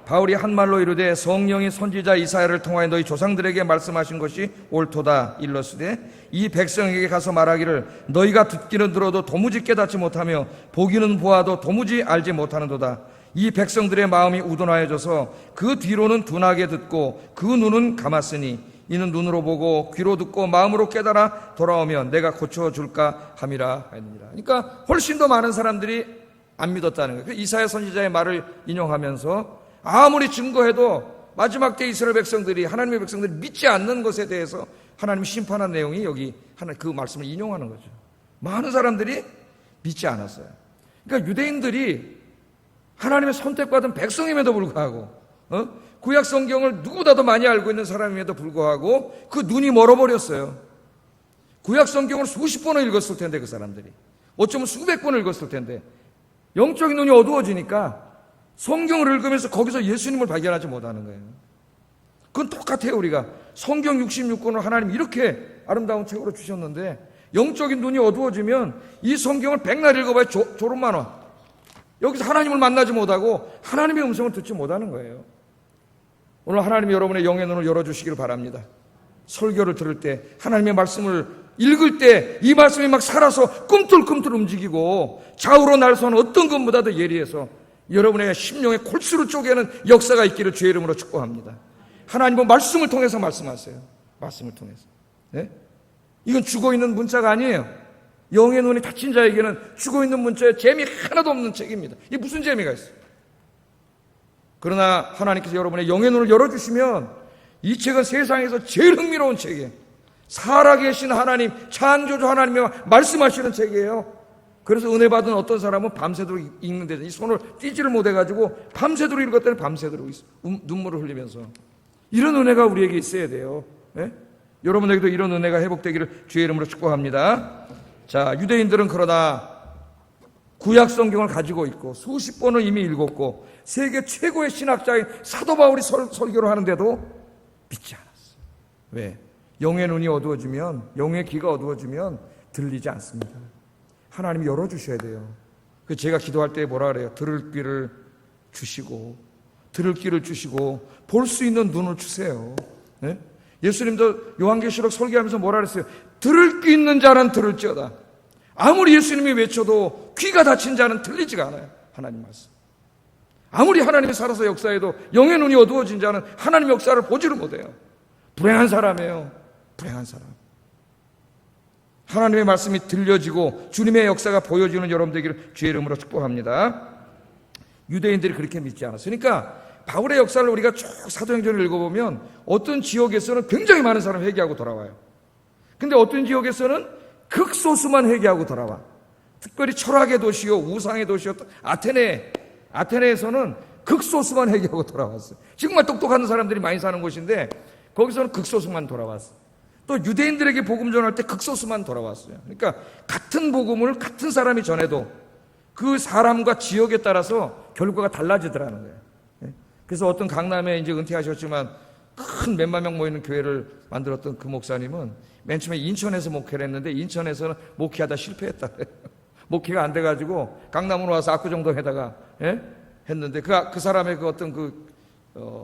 바울이 한 말로 이르되 성령이 선지자 이사야를 통하여 너희 조상들에게 말씀하신 것이 옳도다 일러스되 이 백성에게 가서 말하기를 너희가 듣기는 들어도 도무지 깨닫지 못하며 보기는 보아도 도무지 알지 못하는도다. 이 백성들의 마음이 우둔하여져서 그 뒤로는 둔하게 듣고 그 눈은 감았으니 이는 눈으로 보고 귀로 듣고 마음으로 깨달아 돌아오면 내가 고쳐줄까 함이라 하니라. 그러니까 훨씬 더 많은 사람들이 안 믿었다는 거예요. 이사야 선지자의 말을 인용하면서 아무리 증거해도 마지막 때 이스라엘 백성들이 하나님의 백성들이 믿지 않는 것에 대해서 하나님이 심판한 내용이 여기 그 말씀을 인용하는 거죠. 많은 사람들이 믿지 않았어요. 그러니까 유대인들이 하나님의 선택받은 백성임에도 불구하고 구약 성경을 누구보다도 많이 알고 있는 사람임에도 불구하고 그 눈이 멀어버렸어요. 구약 성경을 수십 번을 읽었을 텐데 그 사람들이 어쩌면 수백 번을 읽었을 텐데 영적인 눈이 어두워지니까 성경을 읽으면서 거기서 예수님을 발견하지 못하는 거예요. 그건 똑같아요. 우리가 성경 66권을 하나님 이렇게 아름다운 책으로 주셨는데 영적인 눈이 어두워지면 이 성경을 백날 읽어봐야 졸음만 와. 여기서 하나님을 만나지 못하고 하나님의 음성을 듣지 못하는 거예요. 오늘 하나님이 여러분의 영의 눈을 열어주시기를 바랍니다. 설교를 들을 때 하나님의 말씀을 읽을 때 이 말씀이 막 살아서 꿈틀꿈틀 움직이고 좌우로 날서는 어떤 것보다도 예리해서 여러분의 심령의 골수를 쪼개는 역사가 있기를 주의 이름으로 축복합니다. 하나님은 말씀을 통해서 말씀하세요. 말씀을 통해서. 네? 이건 죽어있는 문자가 아니에요. 영의 눈이 닫힌 자에게는 죽어있는 문자에 재미 하나도 없는 책입니다. 이게 무슨 재미가 있어요? 그러나 하나님께서 여러분의 영의 눈을 열어주시면 이 책은 세상에서 제일 흥미로운 책이에요. 살아계신 하나님, 창조주 하나님이 말씀하시는 책이에요. 그래서 은혜 받은 어떤 사람은 밤새도록 읽는데 이 손을 띄지를 못해가지고 밤새도록 읽었더니 밤새도록 눈물을 흘리면서. 이런 은혜가 우리에게 있어야 돼요. 예? 여러분에게도 이런 은혜가 회복되기를 주의 이름으로 축복합니다. 자, 유대인들은 그러나 구약 성경을 가지고 있고 수십 번을 이미 읽었고 세계 최고의 신학자인 사도 바울이 설교를 하는데도 믿지 않았어요. 왜? 영의 눈이 어두워지면, 영의 귀가 어두워지면 들리지 않습니다. 하나님이 열어주셔야 돼요. 그래서 제가 기도할 때 뭐라 그래요? 들을 귀를 주시고, 들을 귀를 주시고 볼 수 있는 눈을 주세요. 네? 예수님도 요한계시록 설교하면서 뭐라 그랬어요? 들을 귀 있는 자는 들을지어다. 아무리 예수님이 외쳐도 귀가 닫힌 자는 들리지가 않아요. 하나님 말씀. 아무리 하나님이 살아서 역사해도 영의 눈이 어두워진 자는 하나님의 역사를 보지를 못해요. 불행한 사람이에요. 불행한 사람. 하나님의 말씀이 들려지고 주님의 역사가 보여지는 여러분 되기를 주의 이름으로 축복합니다. 유대인들이 그렇게 믿지 않았어요. 그러니까 바울의 역사를 우리가 쭉 사도행전을 읽어보면 어떤 지역에서는 굉장히 많은 사람이 회개하고 돌아와요. 근데 어떤 지역에서는 극소수만 회개하고 돌아와. 특별히 철학의 도시요, 우상의 도시였던 아테네에서는 극소수만 회개하고 돌아왔어요. 정말 똑똑한 사람들이 많이 사는 곳인데 거기서는 극소수만 돌아왔어요. 또 유대인들에게 복음 전할 때 극소수만 돌아왔어요. 그러니까 같은 복음을 같은 사람이 전해도 그 사람과 지역에 따라서 결과가 달라지더라는 거예요. 그래서 어떤 강남에 이제 은퇴하셨지만 큰 몇만 명 모이는 교회를 만들었던 그 목사님은 맨 처음에 인천에서 목회를 했는데 인천에서는 목회하다 실패했다. 목회가 안 돼가지고 강남으로 와서 압구정동에다가 했는데 그 사람의 그 어떤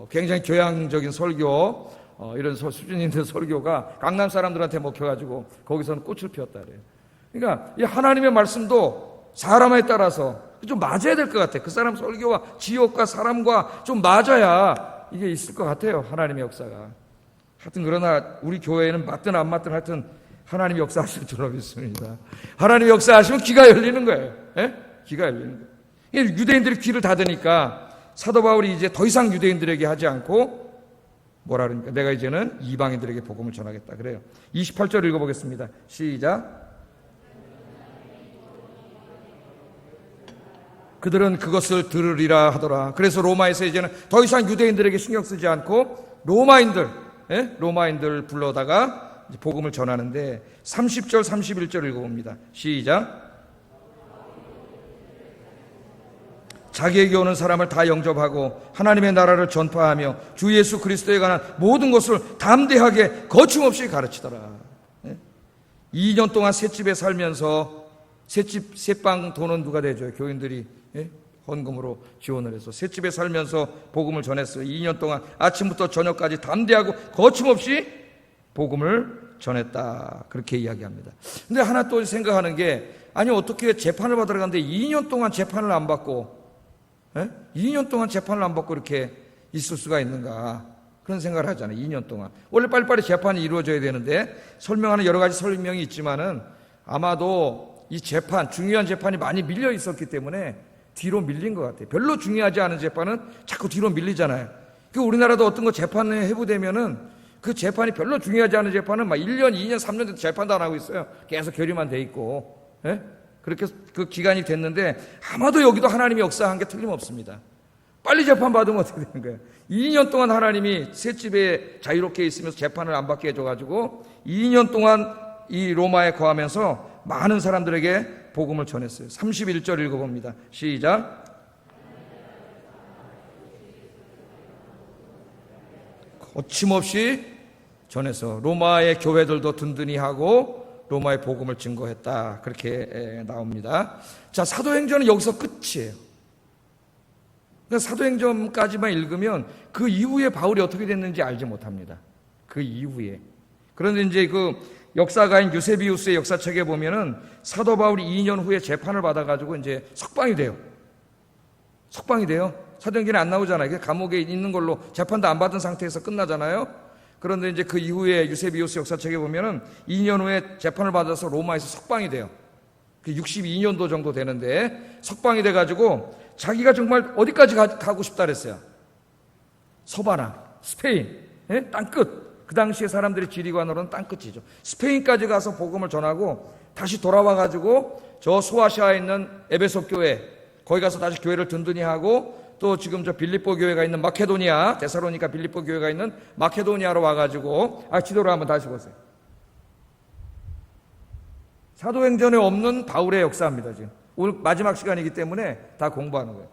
굉장히 교양적인 설교, 이런 수준 있는 설교가 강남 사람들한테 먹혀가지고 거기서는 꽃을 피웠다 그래요. 그러니까 이 하나님의 말씀도 사람에 따라서 좀 맞아야 될 것 같아요. 그 사람 설교와 지역과 사람과 좀 맞아야 이게 있을 것 같아요. 하나님의 역사가. 하여튼 그러나 우리 교회에는 맞든 안 맞든 하여튼 하나님이 역사하실 줄로 믿습니다. 하나님이 역사하시면 귀가 열리는 거예요. 귀가 열리는 거예요. 유대인들이 귀를 닫으니까 사도 바울이 이제 더 이상 유대인들에게 하지 않고 뭐라 그러니까 내가 이제는 이방인들에게 복음을 전하겠다 그래요. 28절 읽어보겠습니다. 시작. 그들은 그것을 들으리라 하더라. 그래서 로마에서 이제는 더 이상 유대인들에게 신경 쓰지 않고 로마인들 불러다가 복음을 전하는데 30절 31절 읽어봅니다. 시작. 자기에게 오는 사람을 다 영접하고 하나님의 나라를 전파하며 주 예수 그리스도에 관한 모든 것을 담대하게 거침없이 가르치더라. 2년 동안 셋집에 살면서 셋방 돈은 누가 대줘요? 교인들이 헌금으로 지원을 해서 셋집에 살면서 복음을 전했어요. 2년 동안 아침부터 저녁까지 담대하고 거침없이 복음을 전했다. 그렇게 이야기합니다. 근데 하나 또 생각하는 게 아니 어떻게 재판을 받으러 갔는데 2년 동안 재판을 안 받고 2년 동안 재판을 안 받고 이렇게 있을 수가 있는가 그런 생각을 하잖아요. 2년 동안 원래 빨리빨리 재판이 이루어져야 되는데 설명하는 여러 가지 설명이 있지만은 아마도 이 재판 중요한 재판이 많이 밀려 있었기 때문에 뒤로 밀린 것 같아요. 별로 중요하지 않은 재판은 자꾸 뒤로 밀리잖아요. 그 우리나라도 어떤 거 재판에 해부되면은 그 재판이 별로 중요하지 않은 재판은 막 1년, 2년, 3년 돼도 재판도 안 하고 있어요. 계속 결의만 돼 있고. 그렇게 그 기간이 됐는데 아마도 여기도 하나님이 역사한 게 틀림없습니다. 빨리 재판 받으면 어떻게 되는 거예요? 2년 동안 하나님이 셋집에 자유롭게 있으면서 재판을 안 받게 해줘가지고 2년 동안 이 로마에 거하면서 많은 사람들에게 복음을 전했어요. 31절 읽어봅니다. 시작. 거침없이 전해서 로마의 교회들도 든든히 하고 로마의 복음을 증거했다. 그렇게 나옵니다. 자, 사도행전은 여기서 끝이에요. 그러니까 사도행전까지만 읽으면 그 이후에 바울이 어떻게 됐는지 알지 못합니다. 그 이후에. 그런데 이제 그 역사가인 유세비우스의 역사책에 보면은 사도 바울이 2년 후에 재판을 받아가지고 이제 석방이 돼요. 사도행전에 안 나오잖아요. 감옥에 있는 걸로 재판도 안 받은 상태에서 끝나잖아요. 그런데 이제 그 이후에 유세비우스 역사책에 보면은 2년 후에 재판을 받아서 로마에서 석방이 돼요. 62년도 정도 되는데 석방이 돼가지고 자기가 정말 어디까지 가고 싶다 그랬어요. 서바나, 스페인, 땅끝. 그 당시에 사람들이 지리관으로는 땅끝이죠. 스페인까지 가서 복음을 전하고 다시 돌아와가지고 저 소아시아에 있는 에베소 교회, 거기 가서 다시 교회를 든든히 하고, 또 지금 저 빌립보 교회가 있는 마케도니아, 데살로니가 빌립보 교회가 있는 마케도니아로 와가지고, 지도를 한번 다시 보세요. 사도행전에 없는 바울의 역사입니다. 지금 오늘 마지막 시간이기 때문에 다 공부하는 거예요.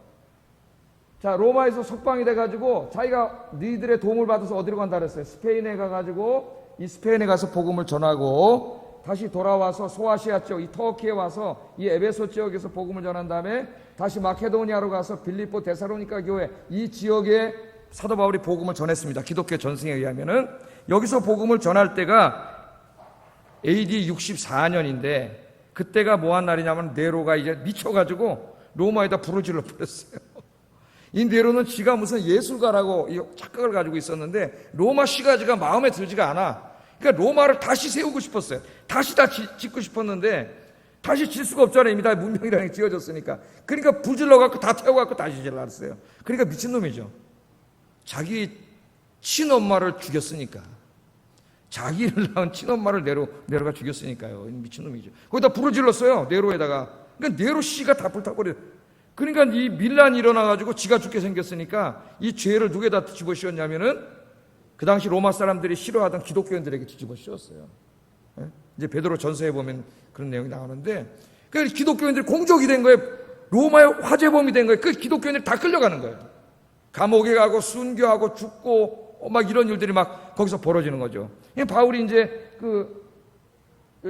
자, 로마에서 석방이 돼가지고 자기가 너희들의 도움을 받아서 어디로 간다 그랬어요? 스페인에 가가지고 이 스페인에 가서 복음을 전하고, 다시 돌아와서 소아시아 지역, 이 터키에 와서 이 에베소 지역에서 복음을 전한 다음에 다시 마케도니아로 가서 빌립보, 데살로니가 교회, 이 지역에 사도 바울이 복음을 전했습니다. 기독교 전승에 의하면은. 여기서 복음을 전할 때가 AD 64년인데, 그때가 뭐한 날이냐면 네로가 이제 미쳐가지고 로마에다 불을 질러 버렸어요. 이 네로는 지가 무슨 예술가라고 착각을 가지고 있었는데 로마 시가지가 마음에 들지가 않아. 그러니까 로마를 다시 세우고 싶었어요. 다시 다 짓고 싶었는데 다시 질 수가 없잖아요. 이미 다 문명이라는 게 지어졌으니까. 그러니까 불 질러갖고 다 태워갖고 다시 질러놨어요. 그러니까 미친놈이죠. 자기 친엄마를 죽였으니까. 자기를 낳은 친엄마를 네로가 죽였으니까요. 미친놈이죠. 거기다 불을 질렀어요. 네로에다가. 그러니까 네로 씨가 다 불타버려요. 그러니까 이 밀란이 일어나가지고 지가 죽게 생겼으니까 이 죄를 누구에다 뒤집어 씌웠냐면은 그 당시 로마 사람들이 싫어하던 기독교인들에게 뒤집어 씌웠어요. 이제 베드로 전서에 보면 그런 내용이 나오는데, 그 기독교인들이 공적이 된 거예요. 로마의 화재범이 된 거예요. 그 기독교인들이 다 끌려가는 거예요. 감옥에 가고 순교하고 죽고 막 이런 일들이 막 거기서 벌어지는 거죠. 바울이 이제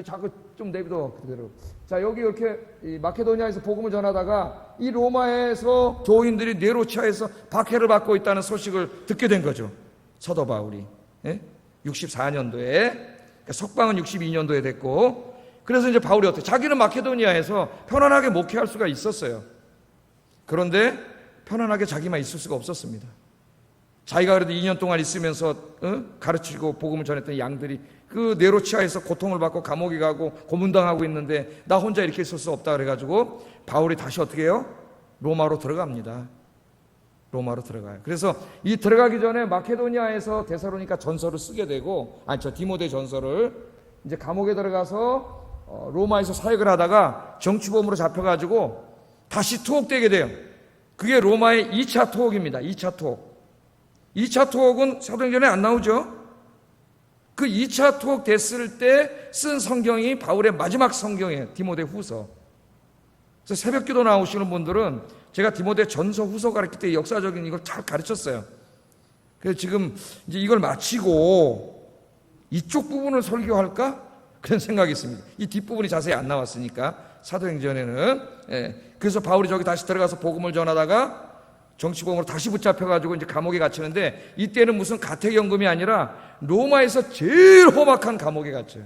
자꾸 좀 내비둬 그대로. 자, 여기 이렇게 마케도니아에서 복음을 전하다가 이 로마에서 교인들이 네로치아에서 박해를 받고 있다는 소식을 듣게 된 거죠. 사도 바울이 64년도에, 석방은 62년도에 됐고, 그래서 이제 바울이 어때? 자기는 마케도니아에서 편안하게 목회할 수가 있었어요. 그런데 편안하게 자기만 있을 수가 없었습니다. 자기가 그래도 2년 동안 있으면서 가르치고 복음을 전했던 양들이 그 네로치아에서 고통을 받고 감옥에 가고 고문당하고 있는데 나 혼자 이렇게 있을 수 없다 그래가지고 바울이 다시 어떻게 해요? 로마로 들어갑니다. 로마로 들어가요. 그래서 이 들어가기 전에 마케도니아에서 데살로니가 전서를 쓰게 되고, 디모데 전서를, 이제 감옥에 들어가서 로마에서 사역을 하다가 정치범으로 잡혀가지고 다시 투옥되게 돼요. 그게 로마의 2차 투옥입니다. 2차 투옥. 2차 투옥은 사도행전에 안 나오죠. 그 2차 투옥 됐을 때 쓴 성경이 바울의 마지막 성경이에요. 디모데 후서. 그래서 새벽 기도 나오시는 분들은 제가 디모데 전서 후서 가르칠 때 역사적인 이걸 잘 가르쳤어요. 그래서 지금 이제 이걸 마치고 이쪽 부분을 설교할까? 그런 생각이 있습니다. 이 뒷부분이 자세히 안 나왔으니까 사도행전에는. 그래서 바울이 저기 다시 들어가서 복음을 전하다가 정치범으로 다시 붙잡혀가지고 이제 감옥에 갇히는데, 이때는 무슨 가택연금이 아니라 로마에서 제일 험악한 감옥에 갇혀요.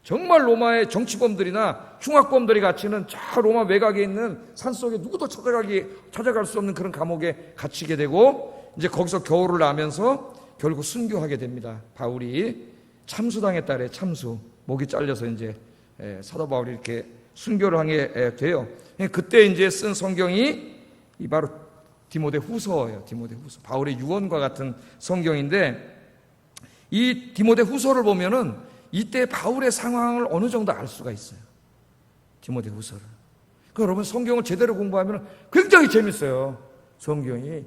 정말 로마의 정치범들이나 흉악범들이 갇히는 저 로마 외곽에 있는 산속에 누구도 찾아갈 수 없는 그런 감옥에 갇히게 되고, 이제 거기서 겨울을 나면서 결국 순교하게 됩니다. 바울이 참수당했다 그래. 참수. 목이 잘려서 이제 사도 바울이 이렇게 순교를 하게 돼요. 그때 이제 쓴 성경이 이 바로 디모데 후서예요. 디모데 후서. 바울의 유언과 같은 성경인데, 이 디모데 후서를 보면은 이때 바울의 상황을 어느 정도 알 수가 있어요. 디모데 후서를. 그러니까 여러분 성경을 제대로 공부하면 굉장히 재밌어요. 성경이.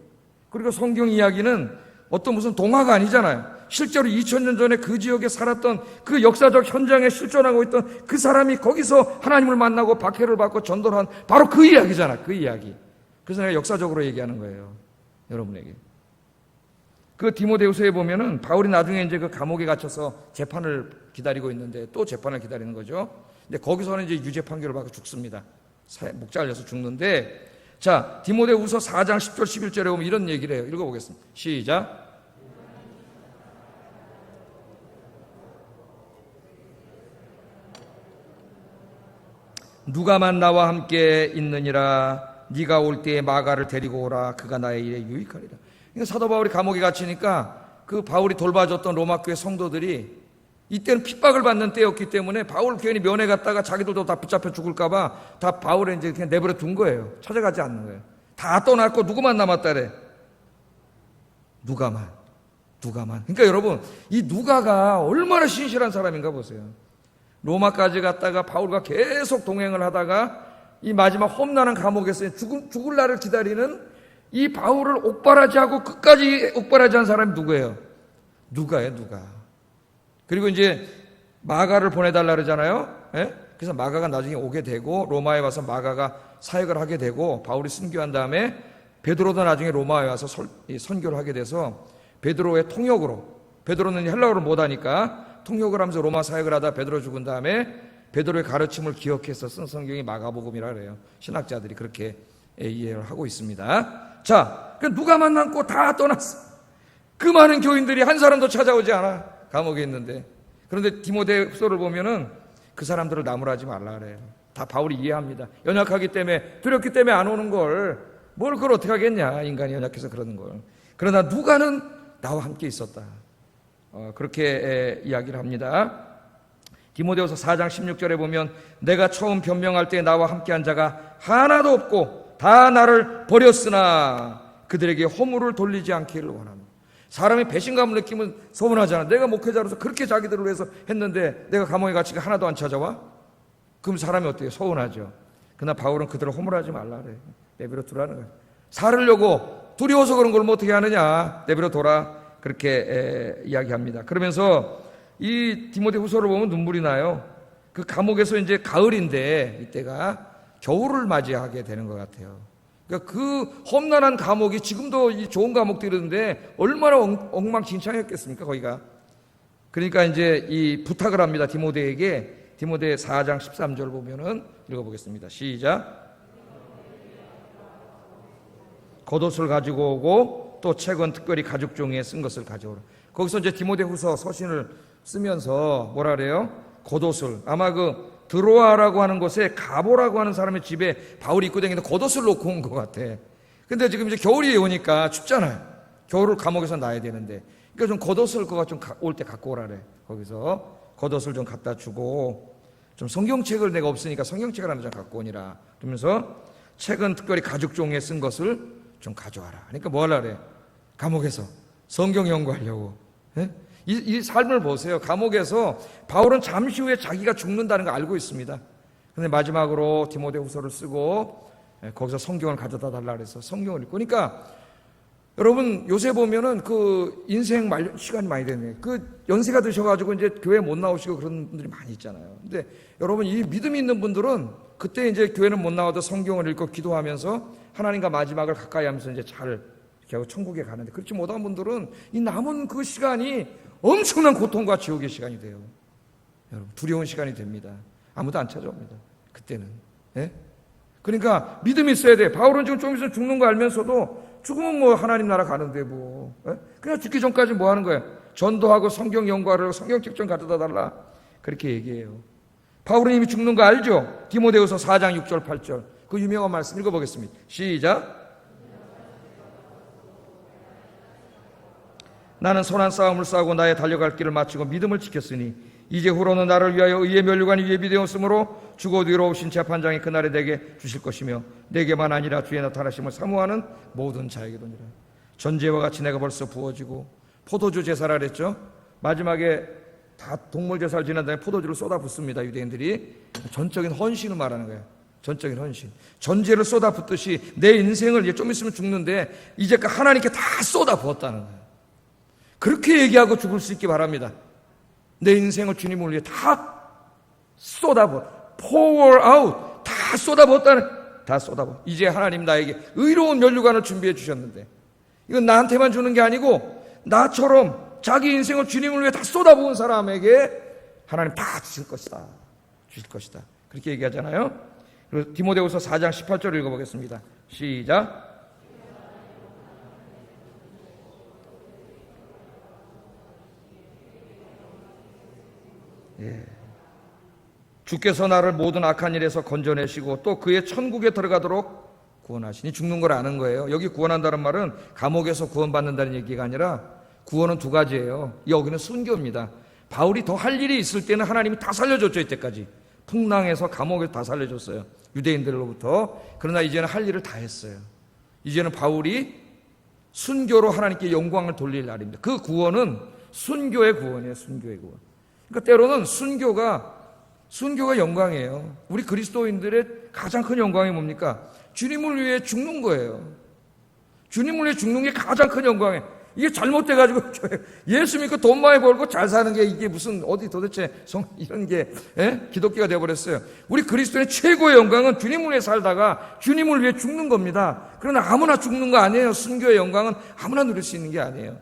그리고 성경 이야기는 어떤 무슨 동화가 아니잖아요. 실제로 2000년 전에 그 지역에 살았던 그 역사적 현장에 실존하고 있던 그 사람이 거기서 하나님을 만나고 박해를 받고 전도를 한 바로 그 이야기잖아. 그 이야기. 그래서 내가 역사적으로 얘기하는 거예요. 여러분에게. 그 디모데후서에 보면은 바울이 나중에 이제 그 감옥에 갇혀서 재판을 기다리고 있는데, 또 재판을 기다리는 거죠. 근데 거기서는 이제 유죄 판결을 받고 죽습니다. 목 잘려서 죽는데, 자, 디모데후서 4장 10절 11절에 보면 이런 얘기를 해요. 읽어보겠습니다. 시작. 누가만 나와 함께 있느니라. 네가 올 때에 마가를 데리고 오라. 그가 나의 일에 유익하리라. 그러니까 사도 바울이 감옥에 갇히니까 그 바울이 돌봐줬던 로마 교회 성도들이, 이때는 핍박을 받는 때였기 때문에 바울 괜히 면회 갔다가 자기들도 다 붙잡혀 죽을까봐 다 바울을 이제 그냥 내버려 둔 거예요. 찾아가지 않는 거예요. 다 떠났고 누구만 남았다래. 누가만. 그러니까 여러분, 이 누가가 얼마나 신실한 사람인가 보세요. 로마까지 갔다가 바울과 계속 동행을 하다가 이 마지막 험난한 감옥에서 죽을 날을 기다리는 이 바울을 옥바라지하고 끝까지 옥바라지한 사람이 누구예요? 누가예요, 누가. 그리고 이제 마가를 보내달라 그러잖아요. 예? 그래서 마가가 나중에 오게 되고 로마에 와서 마가가 사역을 하게 되고 바울이 순교한 다음에 베드로도 나중에 로마에 와서 선교를 하게 돼서 베드로의 통역으로, 베드로는 헬라어를 못하니까 통역을 하면서 로마 사역을 하다 베드로 죽은 다음에 베드로의 가르침을 기억해서 쓴 성경이 마가복음이라 그래요. 신학자들이 그렇게 이해를 하고 있습니다. 자, 누가 만났고 다 떠났어. 그 많은 교인들이 한 사람도 찾아오지 않아. 감옥에 있는데. 그런데 디모데후서를 보면은 그 사람들을 나무라지 말라 그래요. 다 바울이 이해합니다. 연약하기 때문에, 두렵기 때문에 안 오는 걸 뭘 그걸 어떻게 하겠냐. 인간이 연약해서 그러는 걸. 그러나 누가는 나와 함께 있었다. 그렇게 이야기를 합니다. 디모데후서 4장 16절에 보면 내가 처음 변명할 때 나와 함께한 자가 하나도 없고 다 나를 버렸으나 그들에게 허물을 돌리지 않기를 원합니다. 사람이 배신감을 느끼면 서운하잖아. 내가 목회자로서 그렇게 자기들을 위해서 했는데 내가 감옥에 갇히가 하나도 안 찾아와? 그럼 사람이 어때요? 서운하죠. 그러나 바울은 그들을 허물하지 말라 그래. 내버려 두라는 거예요. 살으려고 두려워서 그런 걸 어떻게 하느냐. 내버려 둬라. 그렇게 이야기합니다. 그러면서 이 디모데후서를 보면 눈물이 나요. 그 감옥에서 이제 가을인데 이때가 겨울을 맞이하게 되는 것 같아요. 그러니까 그 험난한 감옥이 지금도 이 좋은 감옥들인데 얼마나 엉망진창했겠습니까, 거기가. 그러니까 이제 이 부탁을 합니다, 디모데에게. 디모데 4장 13절 보면은 읽어보겠습니다. 시작. 겉옷을 가지고 오고 또 책은 특별히 가죽 종이에 쓴 것을 가져오라. 거기서 이제 디모데후서 서신을 쓰면서 뭐라 그래요? 겉옷을, 아마 그 드로아라고 하는 곳에 가보라고 하는 사람의 집에 바울이 입고 다니는데 겉옷을 놓고 온 것 같아. 근데 지금 이제 겨울이 오니까 춥잖아요. 겨울을 감옥에서 나야 되는데, 그러니까 좀 겉옷을 그거 좀 올 때 갖고 오라 그래. 거기서 겉옷을 좀 갖다 주고, 좀 성경책을 내가 없으니까 성경책을 하나 좀 갖고 오니라. 그러면서 책은 특별히 가죽 종이에 쓴 것을 좀 가져와라. 그러니까 뭐 하려 그래? 감옥에서 성경 연구하려고. 예? 이 삶을 보세요. 감옥에서 바울은 잠시 후에 자기가 죽는다는 거 알고 있습니다. 그런데 마지막으로 디모데후서를 쓰고 거기서 성경을 가져다 달라 그래서 성경을 읽고. 그러니까 여러분 요새 보면은 그 인생 시간이 많이 됐네. 그 연세가 드셔가지고 이제 교회 못 나오시고 그런 분들이 많이 있잖아요. 근데 여러분 이 믿음이 있는 분들은 그때 이제 교회는 못 나와도 성경을 읽고 기도하면서 하나님과 마지막을 가까이 하면서 이제 잘 결국 천국에 가는데, 그렇지 못한 분들은 이 남은 그 시간이 엄청난 고통과 지옥의 시간이 돼요. 여러분 두려운 시간이 됩니다. 아무도 안 찾아옵니다. 그때는. 예? 그러니까 믿음이 있어야 돼. 바울은 지금 좀 있으면 죽는 거 알면서도 죽으면 뭐 하나님 나라 가는데 뭐. 예? 그냥 죽기 전까지 뭐 하는 거야? 전도하고 성경 연구하려고 성경책 좀 가져다 달라. 그렇게 얘기해요. 바울은 이미 죽는 거 알죠? 디모데후서 4장 6절 8절 그 유명한 말씀 읽어보겠습니다. 시작. 나는 선한 싸움을 싸우고 나의 달려갈 길을 마치고 믿음을 지켰으니 이제 후로는 나를 위하여 의의 면류관이 예비되었으므로 주고 뒤로 오신 재판장이 그날에 내게 주실 것이며 내게만 아니라 주의 나타나심을 사모하는 모든 자에게로니라. 전제와 같이 내가 벌써 부어지고 포도주 제사라 그랬죠. 마지막에 다 동물 제사를 지난 다음에 포도주를 쏟아 붓습니다. 유대인들이 전적인 헌신을 말하는 거예요. 전적인 헌신. 전제를 쏟아 붓듯이 내 인생을 이제 좀 있으면 죽는데 이제 하나님께 다 쏟아 부었다는 거예요. 그렇게 얘기하고 죽을 수 있기 바랍니다. 내 인생을 주님을 위해 다 쏟아부어, pour out, 다 쏟아부었다는, 다 쏟아부어. 이제 하나님 나에게 의로운 면류관을 준비해 주셨는데, 이건 나한테만 주는 게 아니고 나처럼 자기 인생을 주님을 위해 다 쏟아부은 사람에게 하나님 다 주실 것이다. 주실 것이다. 그렇게 얘기하잖아요. 그리고 디모데후서 4장 18절 읽어보겠습니다. 시작. 예. 주께서 나를 모든 악한 일에서 건져내시고 또 그의 천국에 들어가도록 구원하시니. 죽는 걸 아는 거예요. 여기 구원한다는 말은 감옥에서 구원받는다는 얘기가 아니라 구원은 두 가지예요. 여기는 순교입니다. 바울이 더 할 일이 있을 때는 하나님이 다 살려줬죠. 이때까지 풍랑에서 감옥에서 다 살려줬어요, 유대인들로부터. 그러나 이제는 할 일을 다 했어요. 이제는 바울이 순교로 하나님께 영광을 돌릴 날입니다. 그 구원은 순교의 구원이에요. 순교의 구원. 그러니까 때로는 순교가 순교가 영광이에요. 우리 그리스도인들의 가장 큰 영광이 뭡니까? 주님을 위해 죽는 거예요. 주님을 위해 죽는 게 가장 큰 영광이에요. 이게 잘못돼가지고 예수 믿고 돈 많이 벌고 잘 사는 게 이게 무슨 어디 도대체 이런 게 기독교가 되어버렸어요. 우리 그리스도인의 최고의 영광은 주님을 위해 살다가 주님을 위해 죽는 겁니다. 그러나 아무나 죽는 거 아니에요. 순교의 영광은 아무나 누릴 수 있는 게 아니에요.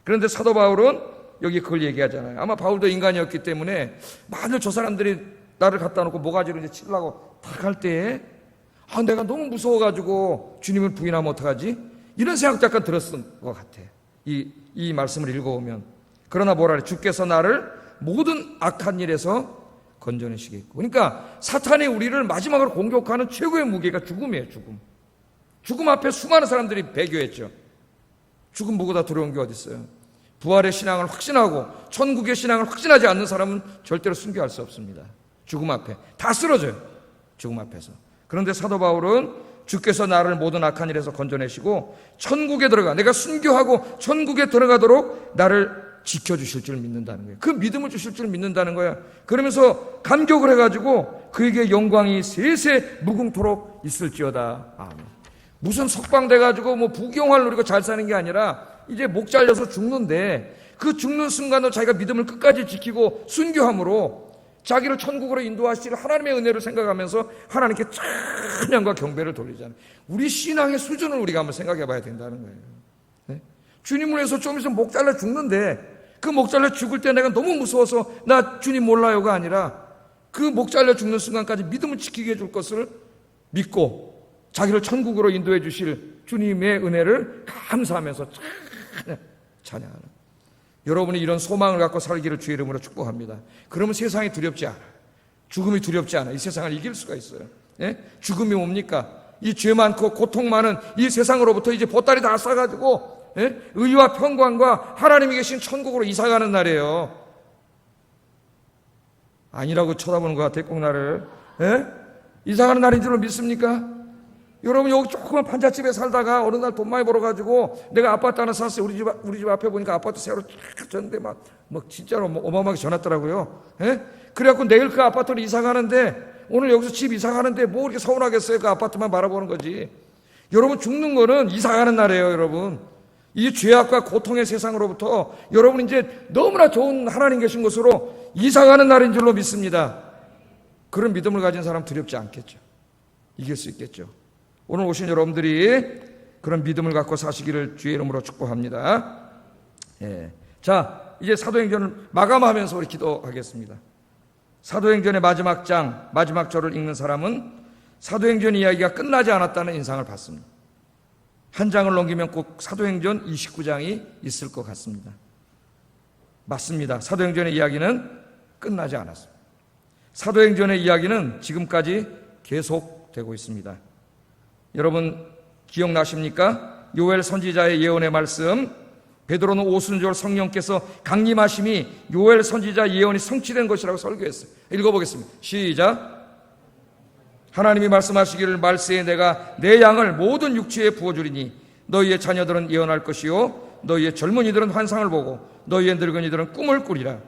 그런데 사도 바울은 여기 그걸 얘기하잖아요. 아마 바울도 인간이었기 때문에 만일 저 사람들이 나를 갖다 놓고 모가지로 이제 치려고 탁 할 때에 내가 너무 무서워가지고 주님을 부인하면 어떡하지? 이런 생각도 약간 들었을 것 같아. 이 말씀을 읽어오면. 그러나 뭐라 그래? 주께서 나를 모든 악한 일에서 건져내시겠고. 그러니까 사탄이 우리를 마지막으로 공격하는 최고의 무기가 죽음이에요. 죽음. 죽음 앞에 수많은 사람들이 배교했죠. 죽음보다 두려운 게 어디 있어요? 부활의 신앙을 확신하고 천국의 신앙을 확신하지 않는 사람은 절대로 순교할 수 없습니다. 죽음 앞에 다 쓰러져요. 죽음 앞에서. 그런데 사도 바울은 주께서 나를 모든 악한 일에서 건져내시고 천국에 들어가 내가 순교하고 천국에 들어가도록 나를 지켜주실 줄 믿는다는 거예요. 그 믿음을 주실 줄 믿는다는 거예요. 그러면서 감격을 해가지고 그에게 영광이 세세 무궁토록 있을지어다. 아멘. 무슨 석방돼가지고 뭐 부귀영화를 누리고 잘 사는 게 아니라 이제 목 잘려서 죽는데 그 죽는 순간도 자기가 믿음을 끝까지 지키고 순교함으로 자기를 천국으로 인도하실 하나님의 은혜를 생각하면서 하나님께 찬양과 경배를 돌리잖아요. 우리 신앙의 수준을 우리가 한번 생각해 봐야 된다는 거예요. 네? 주님을 위해서 좀 있으면 목 잘라 죽는데 그 목 잘라 죽을 때 내가 너무 무서워서 나 주님 몰라요가 아니라 그 목 잘라 죽는 순간까지 믿음을 지키게 해줄 것을 믿고 자기를 천국으로 인도해 주실 주님의 은혜를 감사하면서 찬양하는 여러분이 이런 소망을 갖고 살기를 주의 이름으로 축복합니다. 그러면 세상이 두렵지 않아. 죽음이 두렵지 않아. 이 세상을 이길 수가 있어요. 예? 죽음이 뭡니까? 이 죄 많고 고통 많은 이 세상으로부터 이제 보따리 다 싸가지고 의와 평강과 하나님이 계신 천국으로 이사가는 날이에요. 아니라고 쳐다보는 것 같아, 꼭 나를. 이사가는 날인 줄로 믿습니까? 여러분 여기 조그만 판잣집에 살다가 어느 날 돈 많이 벌어가지고 내가 아파트 하나 샀어요. 우리 집 앞에 보니까 아파트 새로 쫙 졌는데 막 진짜로 어마어마하게 져놨더라고요. 그래갖고 내일 그 아파트로 이사 가는데 오늘 여기서 집 이사 가는데 뭐 이렇게 서운하겠어요. 그 아파트만 바라보는 거지. 여러분 죽는 거는 이사 가는 날이에요. 여러분 이 죄악과 고통의 세상으로부터 여러분 이제 너무나 좋은 하나님 계신 곳으로 이사 가는 날인 줄로 믿습니다. 그런 믿음을 가진 사람 두렵지 않겠죠. 이길 수 있겠죠. 오늘 오신 여러분들이 그런 믿음을 갖고 사시기를 주의 이름으로 축복합니다. 자, 이제 사도행전을 마감하면서 우리 기도하겠습니다. 사도행전의 마지막 장, 마지막 절을 읽는 사람은 사도행전 이야기가 끝나지 않았다는 인상을 받습니다. 한 장을 넘기면 꼭 사도행전 29장이 있을 것 같습니다. 맞습니다. 사도행전의 이야기는 끝나지 않았습니다. 사도행전의 이야기는 지금까지 계속되고 있습니다. 여러분 기억나십니까? 요엘 선지자의 예언의 말씀, 베드로는 오순절 성령께서 강림하심이 요엘 선지자 예언이 성취된 것이라고 설교했어요. 읽어보겠습니다. 시작. 하나님이 말씀하시기를 말세에 내가 내 양을 모든 육체에 부어주리니 너희의 자녀들은 예언할 것이요 너희의 젊은이들은 환상을 보고 너희의 늙은이들은 꿈을 꾸리라.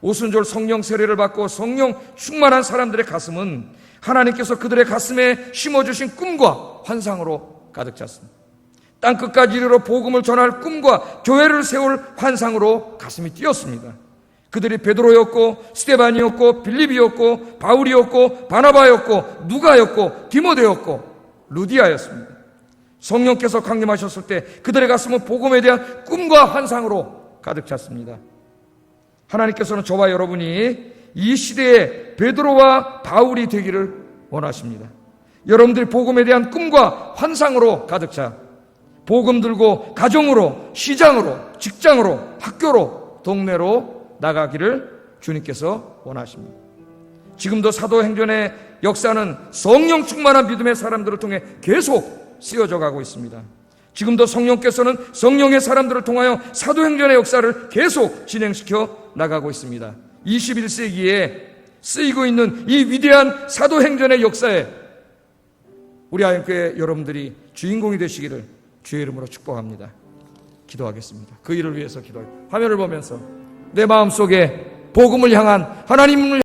오순절 성령 세례를 받고 성령 충만한 사람들의 가슴은 하나님께서 그들의 가슴에 심어주신 꿈과 환상으로 가득 찼습니다. 땅끝까지 이르러 복음을 전할 꿈과 교회를 세울 환상으로 가슴이 뛰었습니다. 그들이 베드로였고 스데반이었고 빌립이었고 바울이었고 바나바였고 누가였고 디모데였고 루디아였습니다. 성령께서 강림하셨을 때 그들의 가슴은 복음에 대한 꿈과 환상으로 가득 찼습니다. 하나님께서는 저와 여러분이 이 시대에 베드로와 바울이 되기를 원하십니다. 여러분들이 복음에 대한 꿈과 환상으로 가득 차 복음 들고 가정으로, 시장으로, 직장으로, 학교로, 동네로 나가기를 주님께서 원하십니다. 지금도 사도행전의 역사는 성령 충만한 믿음의 사람들을 통해 계속 쓰여져 가고 있습니다. 지금도 성령께서는 성령의 사람들을 통하여 사도행전의 역사를 계속 진행시켜 나가고 있습니다. 21세기에 쓰이고 있는 이 위대한 사도행전의 역사에 우리 하나님께 여러분들이 주인공이 되시기를 주의 이름으로 축복합니다. 기도하겠습니다. 그 일을 위해서 기도합니다. 화면을 보면서 내 마음속에 복음을 향한 하나님을